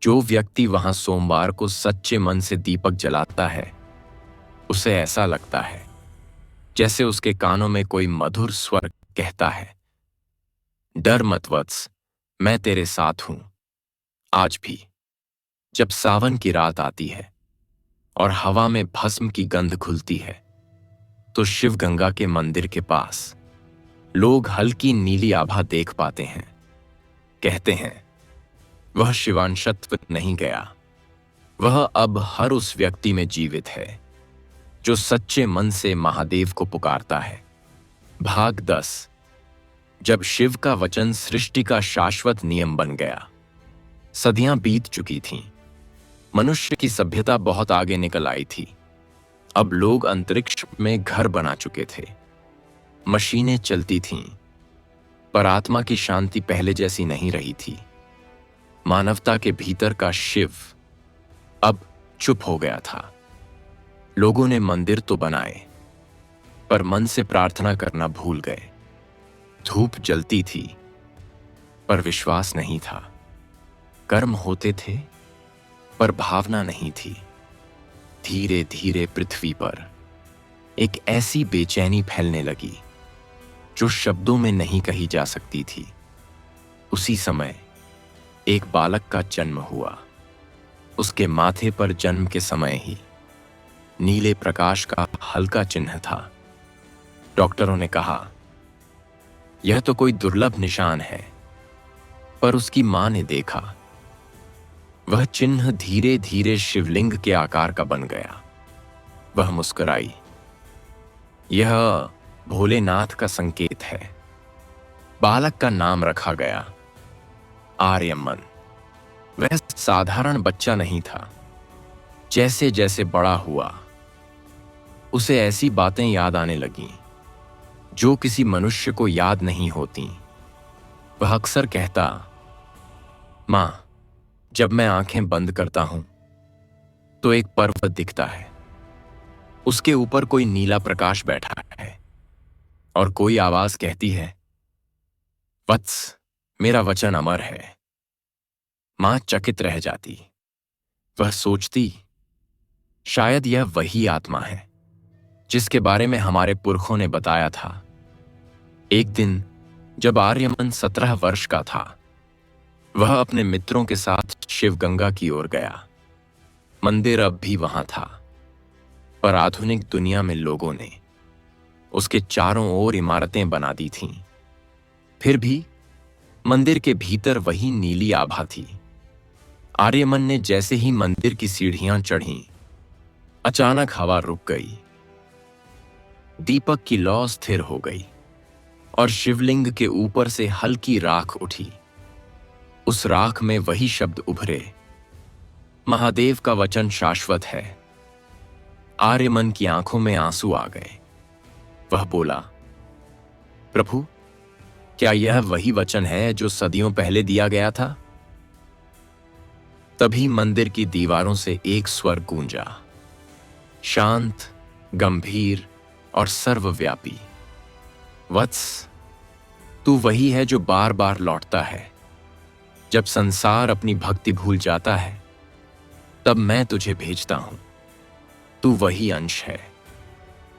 जो व्यक्ति वहां सोमवार को सच्चे मन से दीपक जलाता है, उसे ऐसा लगता है जैसे उसके कानों में कोई मधुर स्वर कहता है, डर मत वत्स, मैं तेरे साथ हूं। आज भी जब सावन की रात आती है और हवा में भस्म की गंध घुलती है, तो शिव गंगा के मंदिर के पास लोग हल्की नीली आभा देख पाते हैं। कहते हैं, वह शिवांशत्व नहीं गया, वह अब हर उस व्यक्ति में जीवित है जो सच्चे मन से महादेव को पुकारता है। भाग 10। जब शिव का वचन सृष्टि का शाश्वत नियम बन गया। सदियां बीत चुकी थीं। मनुष्य की सभ्यता बहुत आगे निकल आई थी। अब लोग अंतरिक्ष में घर बना चुके थे, मशीनें चलती थीं, पर आत्मा की शांति पहले जैसी नहीं रही थी। मानवता के भीतर का शिव अब चुप हो गया था। लोगों ने मंदिर तो बनाए, पर मन से प्रार्थना करना भूल गए। धूप जलती थी, पर विश्वास नहीं था। कर्म होते थे, पर भावना नहीं थी। धीरे धीरे पृथ्वी पर एक ऐसी बेचैनी फैलने लगी जो शब्दों में नहीं कही जा सकती थी। उसी समय एक बालक का जन्म हुआ। उसके माथे पर जन्म के समय ही नीले प्रकाश का हल्का चिन्ह था। डॉक्टरों ने कहा, यह तो कोई दुर्लभ निशान है, पर उसकी मां ने देखा, वह चिन्ह धीरे धीरे शिवलिंग के आकार का बन गया। वह मुस्कुराई। यह भोलेनाथ का संकेत है। बालक का नाम रखा गया आर्यमन। वह साधारण बच्चा नहीं था। जैसे जैसे बड़ा हुआ, उसे ऐसी बातें याद आने लगीं जो किसी मनुष्य को याद नहीं होती। वह अक्सर कहता, मां, जब मैं आंखें बंद करता हूं तो एक पर्वत दिखता है। उसके ऊपर कोई नीला प्रकाश बैठा है और कोई आवाज कहती है, वत्स, मेरा वचन अमर है। मां चकित रह जाती। वह सोचती, शायद यह वही आत्मा है जिसके बारे में हमारे पुरखों ने बताया था। एक दिन जब आर्यमन 17 वर्ष का था, वह अपने मित्रों के साथ शिवगंगा की ओर गया। मंदिर अब भी वहां था, पर आधुनिक दुनिया में लोगों ने उसके चारों ओर इमारतें बना दी थीं। फिर भी मंदिर के भीतर वही नीली आभा थी। आर्यमन ने जैसे ही मंदिर की सीढ़ियां चढ़ीं, अचानक हवा रुक गई। दीपक की लौ स्थिर हो गई और शिवलिंग के ऊपर से हल्की राख उठी। उस राख में वही शब्द उभरे, महादेव का वचन शाश्वत है। आर्यमन की आंखों में आंसू आ गए। वह बोला, प्रभु, क्या यह वही वचन है जो सदियों पहले दिया गया था? तभी मंदिर की दीवारों से एक स्वर गूंजा, शांत, गंभीर और सर्वव्यापी। वत्स, तू वही है जो बार बार लौटता है। जब संसार अपनी भक्ति भूल जाता है, तब मैं तुझे भेजता हूं। तू वही अंश है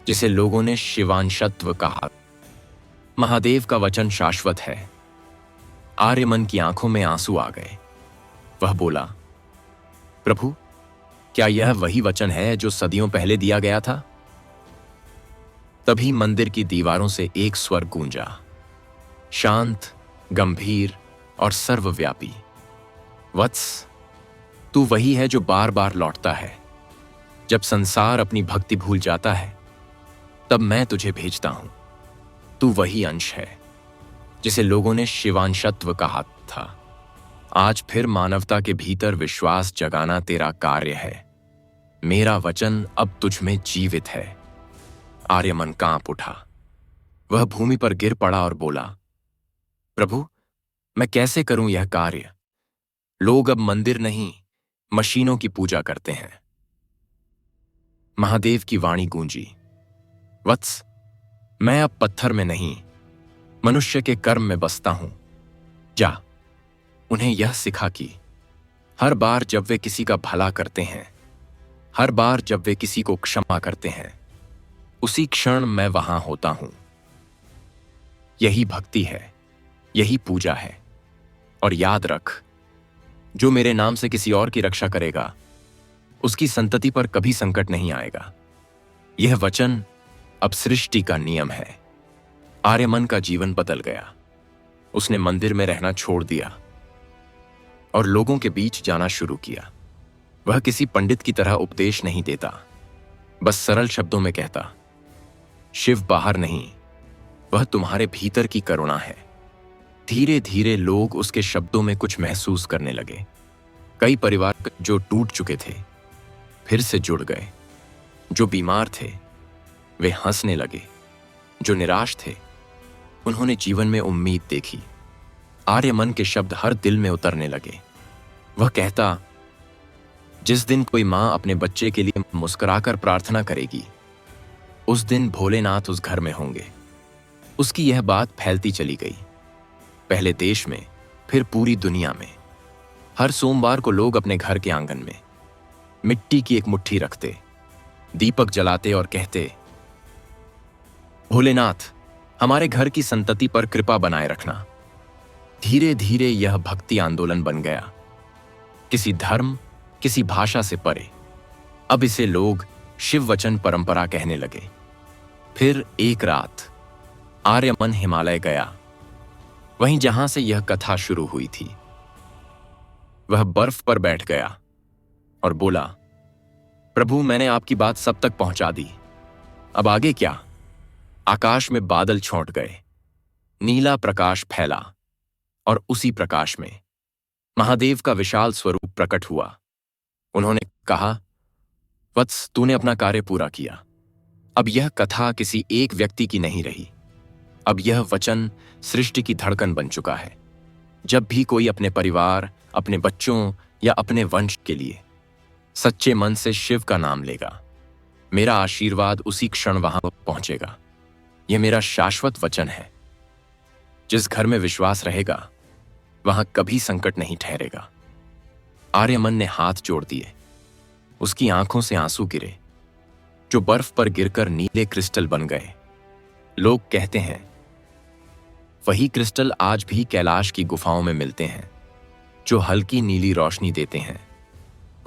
जिसे लोगों ने शिवांशत्व कहा। महादेव का वचन शाश्वत है। आर्यमन की आंखों में आंसू आ गए। वह बोला, प्रभु, क्या यह वही वचन है जो सदियों पहले दिया गया था? तभी मंदिर की दीवारों से एक स्वर गूंजा, शांत, गंभीर और सर्वव्यापी। वत्स, तू वही है जो बार बार लौटता है। जब संसार अपनी भक्ति भूल जाता है, तब मैं तुझे भेजता हूं। तू वही अंश है जिसे लोगों ने शिवांशत्व कहा था। आज फिर मानवता के भीतर विश्वास जगाना तेरा कार्य है। मेरा वचन अब तुझ में जीवित है। आर्यमन कांप उठा। वह भूमि पर गिर पड़ा और बोला, प्रभु, मैं कैसे करूं यह कार्य? लोग अब मंदिर नहीं, मशीनों की पूजा करते हैं। महादेव की वाणी गूंजी, वत्स, मैं अब पत्थर में नहीं, मनुष्य के कर्म में बसता हूं। जा, उन्हें यह सिखा कि हर बार जब वे किसी का भला करते हैं, हर बार जब वे किसी को क्षमा करते हैं, उसी क्षण मैं वहां होता हूं। यही भक्ति है, यही पूजा है। और याद रख, जो मेरे नाम से किसी और की रक्षा करेगा, उसकी संतति पर कभी संकट नहीं आएगा। यह वचन अब सृष्टि का नियम है। आर्यमन का जीवन बदल गया। उसने मंदिर में रहना छोड़ दिया और लोगों के बीच जाना शुरू किया। वह किसी पंडित की तरह उपदेश नहीं देता, बस सरल शब्दों में कहता, शिव बाहर नहीं, वह तुम्हारे भीतर की करुणा है। धीरे धीरे लोग उसके शब्दों में कुछ महसूस करने लगे। कई परिवार जो टूट चुके थे फिर से जुड़ गए। जो बीमार थे वे हंसने लगे। जो निराश थे उन्होंने जीवन में उम्मीद देखी। आर्यमन के शब्द हर दिल में उतरने लगे। वह कहता, जिस दिन कोई मां अपने बच्चे के लिए मुस्कुराकर प्रार्थना करेगी, उस दिन भोलेनाथ उस घर में होंगे। उसकी यह बात फैलती चली गई, पहले देश में, फिर पूरी दुनिया में। हर सोमवार को लोग अपने घर के आंगन में मिट्टी की एक मुट्ठी रखते, दीपक जलाते और कहते, भोलेनाथ, हमारे घर की संतति पर कृपा बनाए रखना। धीरे धीरे यह भक्ति आंदोलन बन गया, किसी धर्म, किसी भाषा से परे। अब इसे लोग शिव वचन परंपरा कहने लगे। फिर एक रात आर्यमन हिमालय गया, वहीं जहां से यह कथा शुरू हुई थी। वह बर्फ पर बैठ गया और बोला, प्रभु, मैंने आपकी बात सब तक पहुंचा दी। अब आगे क्या? आकाश में बादल छौंट गए, नीला प्रकाश फैला और उसी प्रकाश में महादेव का विशाल स्वरूप प्रकट हुआ। उन्होंने कहा, वत्स, तूने अपना कार्य पूरा किया। अब यह कथा किसी एक व्यक्ति की नहीं रही। अब यह वचन सृष्टि की धड़कन बन चुका है। जब भी कोई अपने परिवार, अपने बच्चों या अपने वंश के लिए सच्चे मन से शिव का नाम लेगा, मेरा आशीर्वाद उसी क्षण वहां पहुंचेगा। यह मेरा शाश्वत वचन है। जिस घर में विश्वास रहेगा, वहां कभी संकट नहीं ठहरेगा। आर्यमन ने हाथ जोड़ दिए। उसकी आंखों से आंसू गिरे, जो बर्फ पर गिरकर नीले क्रिस्टल बन गए। लोग कहते हैं, वही क्रिस्टल आज भी कैलाश की गुफाओं में मिलते हैं, जो हल्की नीली रोशनी देते हैं।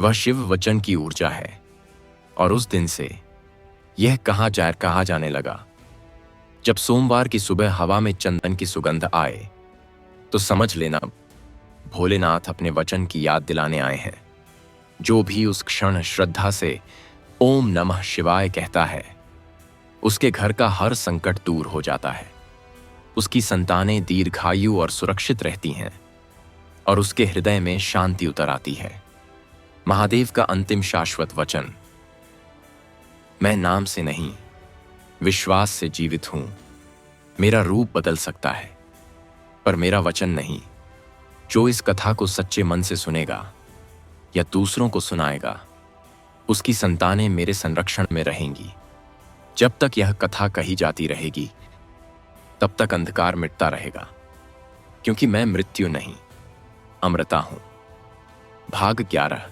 वह शिव वचन की ऊर्जा है। और उस दिन से यह कहा जाने लगा, जब सोमवार की सुबह हवा में चंदन की सुगंध आए, तो समझ लेना भोलेनाथ अपने वचन की याद दिलाने आए हैं। जो भी उस क्षण श्रद्धा से ओम नमः शिवाय कहता है, उसके घर का हर संकट दूर हो जाता है। उसकी संतानें दीर्घायु और सुरक्षित रहती हैं और उसके हृदय में शांति उतर आती है। महादेव का अंतिम शाश्वत वचन, मैं नाम से नहीं, विश्वास से जीवित हूं। मेरा रूप बदल सकता है, पर मेरा वचन नहीं। जो इस कथा को सच्चे मन से सुनेगा या दूसरों को सुनाएगा, उसकी संतानें मेरे संरक्षण में रहेंगी। जब तक यह कथा कही जाती रहेगी, तब तक अंधकार मिटता रहेगा, क्योंकि मैं मृत्यु नहीं, अमृता हूं। भाग 11।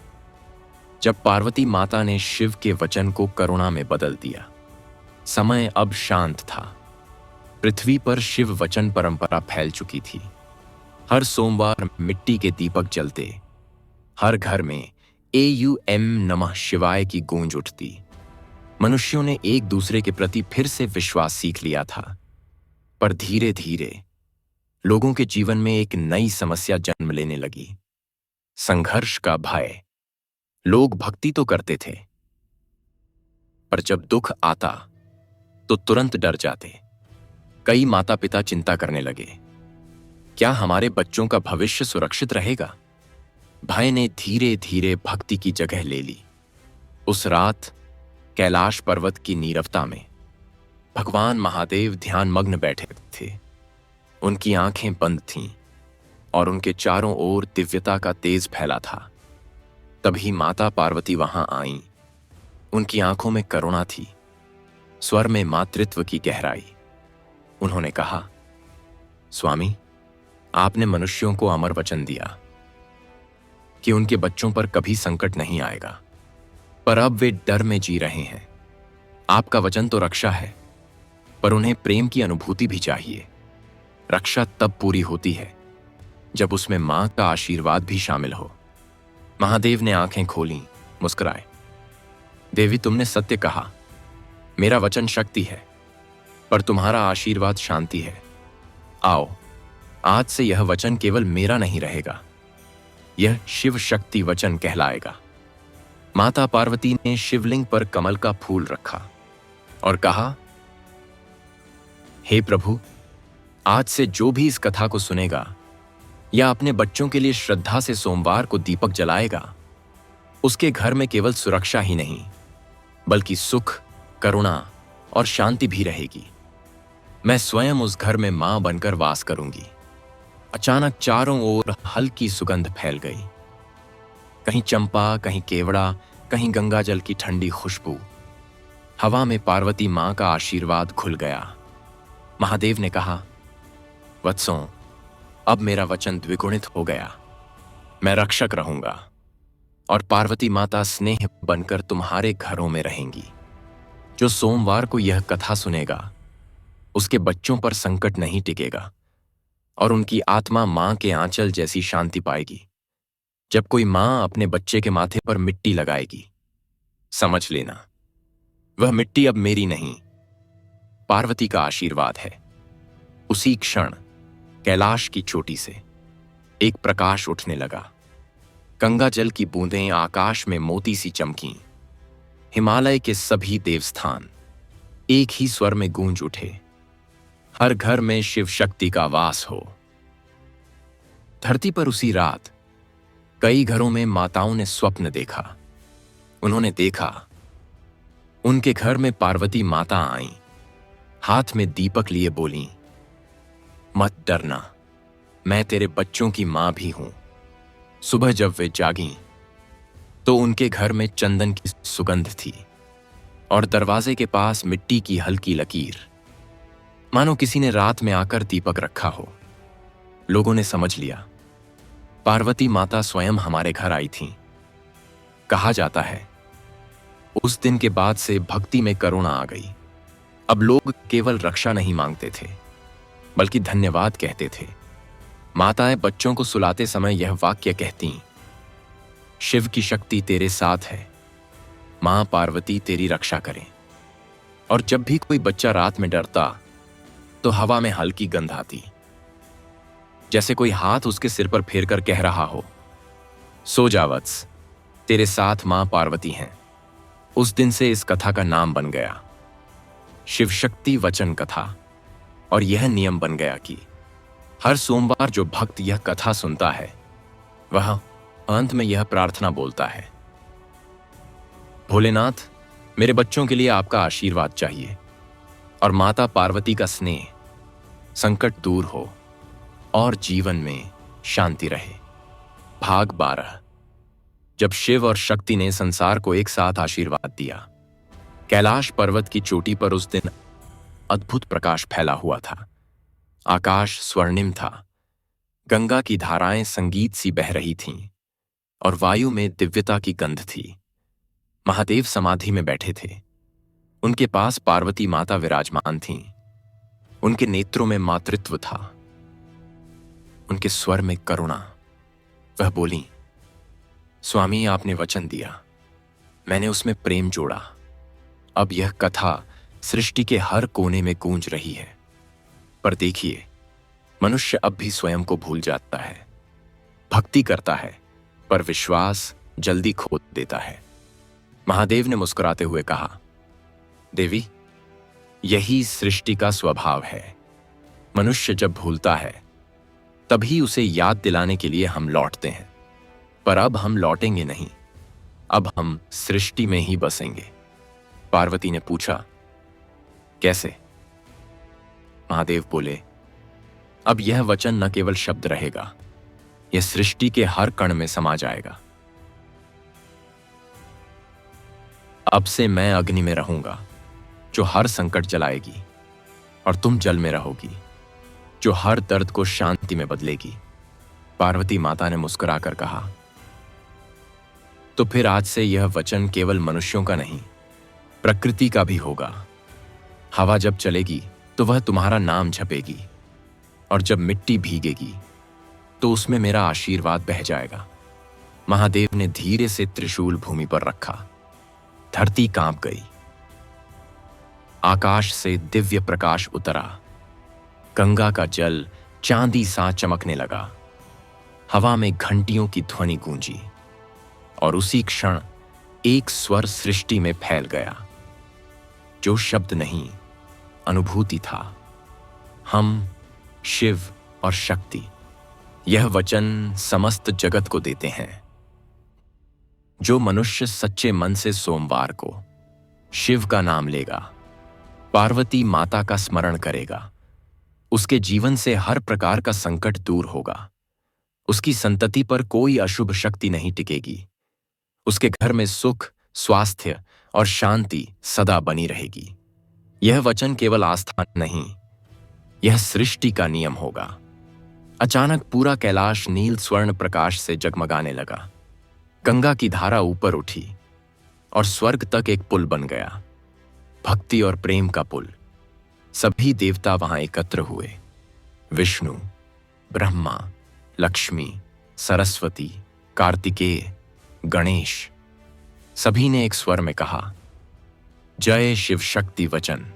जब पार्वती माता ने शिव के वचन को करुणा में बदल दिया। समय अब शांत था। पृथ्वी पर शिव वचन परंपरा फैल चुकी थी। हर सोमवार मिट्टी के दीपक जलते, हर घर में एयूएम नमः शिवाय की गूंज उठती। मनुष्यों ने एक दूसरे के प्रति फिर से विश्वास सीख लिया था। पर धीरे धीरे लोगों के जीवन में एक नई समस्या जन्म लेने लगी, संघर्ष का भय। लोग भक्ति तो करते थे, पर जब दुख आता तो तुरंत डर जाते। कई माता पिता चिंता करने लगे, क्या हमारे बच्चों का भविष्य सुरक्षित रहेगा? भय ने धीरे धीरे भक्ति की जगह ले ली। उस रात कैलाश पर्वत की नीरवता में भगवान महादेव ध्यानमग्न बैठे थे। उनकी आंखें बंद थीं और उनके चारों ओर दिव्यता का तेज फैला था। तभी माता पार्वती वहां आईं। उनकी आंखों में करुणा थी, स्वर में मातृत्व की गहराई। उन्होंने कहा, स्वामी, आपने मनुष्यों को अमर वचन दिया कि उनके बच्चों पर कभी संकट नहीं आएगा, पर अब वे डर में जी रहे हैं। आपका वचन तो रक्षा है, पर उन्हें प्रेम की अनुभूति भी चाहिए। रक्षा तब पूरी होती है जब उसमें मां का आशीर्वाद भी शामिल हो। महादेव ने आंखें खोलीं, मुस्कुराए। देवी, तुमने सत्य कहा। मेरा वचन शक्ति है, पर तुम्हारा आशीर्वाद शांति है। आओ, आज से यह वचन केवल मेरा नहीं रहेगा, यह शिव शक्ति वचन कहलाएगा। माता पार्वती ने शिवलिंग पर कमल का फूल रखा और कहा, हे प्रभु, आज से जो भी इस कथा को सुनेगा या अपने बच्चों के लिए श्रद्धा से सोमवार को दीपक जलाएगा, उसके घर में केवल सुरक्षा ही नहीं, बल्कि सुख, करुणा और शांति भी रहेगी। मैं स्वयं उस घर में मां बनकर वास करूंगी। अचानक चारों ओर हल्की सुगंध फैल गई। कहीं चंपा, कहीं केवड़ा, कहीं गंगाजल की ठंडी खुशबू। हवा में पार्वती मां का आशीर्वाद घुल गया। महादेव ने कहा, वत्सों, अब मेरा वचन द्विगुणित हो गया। मैं रक्षक रहूंगा और पार्वती माता स्नेह बनकर तुम्हारे घरों में रहेंगी। जो सोमवार को यह कथा सुनेगा, उसके बच्चों पर संकट नहीं टिकेगा और उनकी आत्मा मां के आंचल जैसी शांति पाएगी। जब कोई मां अपने बच्चे के माथे पर मिट्टी लगाएगी, समझ लेना वह मिट्टी अब मेरी नहीं, पार्वती का आशीर्वाद है। उसी क्षण कैलाश की चोटी से एक प्रकाश उठने लगा। गंगा जल की बूंदें आकाश में मोती सी चमकीं। हिमालय के सभी देवस्थान एक ही स्वर में गूंज उठे, हर घर में शिव शक्ति का वास हो। धरती पर उसी रात कई घरों में माताओं ने स्वप्न देखा। उन्होंने देखा उनके घर में पार्वती माता आईं, हाथ में दीपक लिए बोलीं, मत डरना, मैं तेरे बच्चों की मां भी हूं। सुबह जब वे जागीं, तो उनके घर में चंदन की सुगंध थी और दरवाजे के पास मिट्टी की हल्की लकीर, मानो किसी ने रात में आकर दीपक रखा हो। लोगों ने समझ लिया, पार्वती माता स्वयं हमारे घर आई थीं। कहा जाता है, उस दिन के बाद से भक्ति में करुणा आ गई। अब लोग केवल रक्षा नहीं मांगते थे, बल्कि धन्यवाद कहते थे। माताएं बच्चों को सुलाते समय यह वाक्य कहती, शिव की शक्ति तेरे साथ है, मां पार्वती तेरी रक्षा करे। और जब भी कोई बच्चा रात में डरता, तो हवा में हल्की गंध आती, जैसे कोई हाथ उसके सिर पर फेर कर कह रहा हो, सो जा वत्स, तेरे साथ मां पार्वती हैं। उस दिन से इस कथा का नाम बन गया शिव शक्ति वचन कथा। और यह नियम बन गया कि हर सोमवार जो भक्त यह कथा सुनता है, वह अंत में यह प्रार्थना बोलता है, भोलेनाथ, मेरे बच्चों के लिए आपका आशीर्वाद चाहिए और माता पार्वती का स्नेह, संकट दूर हो, और जीवन में शांति रहे। भाग 12। जब शिव और शक्ति ने संसार को एक साथ आशीर्वाद दिया। कैलाश पर्वत की चोटी पर उस दिन अद्भुत प्रकाश फैला हुआ था। आकाश स्वर्णिम था, गंगा की धाराएं संगीत सी बह रही थीं और वायु में दिव्यता की गंध थी। महादेव समाधि में बैठे थे। उनके पास पार्वती माता विराजमान थीं। उनके नेत्रों में मातृत्व था, उनके स्वर में करुणा। वह बोली, स्वामी, आपने वचन दिया, मैंने उसमें प्रेम जोड़ा। अब यह कथा सृष्टि के हर कोने में गूंज रही है। पर देखिए, मनुष्य अब भी स्वयं को भूल जाता है। भक्ति करता है पर विश्वास जल्दी खो देता है। महादेव ने मुस्कुराते हुए कहा, देवी, यही सृष्टि का स्वभाव है। मनुष्य जब भूलता है तभी उसे याद दिलाने के लिए हम लौटते हैं। पर अब हम लौटेंगे नहीं, अब हम सृष्टि में ही बसेंगे। पार्वती ने पूछा, कैसे? महादेव बोले, अब यह वचन न केवल शब्द रहेगा, यह सृष्टि के हर कण में समा जाएगा। अब से मैं अग्नि में रहूंगा जो हर संकट जलाएगी, और तुम जल में रहोगी जो हर दर्द को शांति में बदलेगी। पार्वती माता ने मुस्कुराकर कहा, तो फिर आज से यह वचन केवल मनुष्यों का नहीं, प्रकृति का भी होगा। हवा जब चलेगी तो वह तुम्हारा नाम जपेगी, और जब मिट्टी भीगेगी तो उसमें मेरा आशीर्वाद बह जाएगा। महादेव ने धीरे से त्रिशूल भूमि पर रखा। धरती कांप गई। आकाश से दिव्य प्रकाश उतरा। गंगा का जल चांदी सा चमकने लगा। हवा में घंटियों की ध्वनि गूंजी, और उसी क्षण एक स्वर सृष्टि में फैल गया, जो शब्द नहीं, अनुभूति था। हम, शिव और शक्ति, यह वचन समस्त जगत को देते हैं। जो मनुष्य सच्चे मन से सोमवार को शिव का नाम लेगा, पार्वती माता का स्मरण करेगा, उसके जीवन से हर प्रकार का संकट दूर होगा। उसकी संतति पर कोई अशुभ शक्ति नहीं टिकेगी। उसके घर में सुख, स्वास्थ्य और शांति सदा बनी रहेगी। यह वचन केवल आस्था नहीं, यह सृष्टि का नियम होगा। अचानक पूरा कैलाश नील स्वर्ण प्रकाश से जगमगाने लगा। गंगा की धारा ऊपर उठी और स्वर्ग तक एक पुल बन गया, भक्ति और प्रेम का पुल। सभी देवता वहां एकत्र हुए। विष्णु, ब्रह्मा, लक्ष्मी, सरस्वती, कार्तिकेय, गणेश, सभी ने एक स्वर में कहा, जय शिव शक्ति वचन।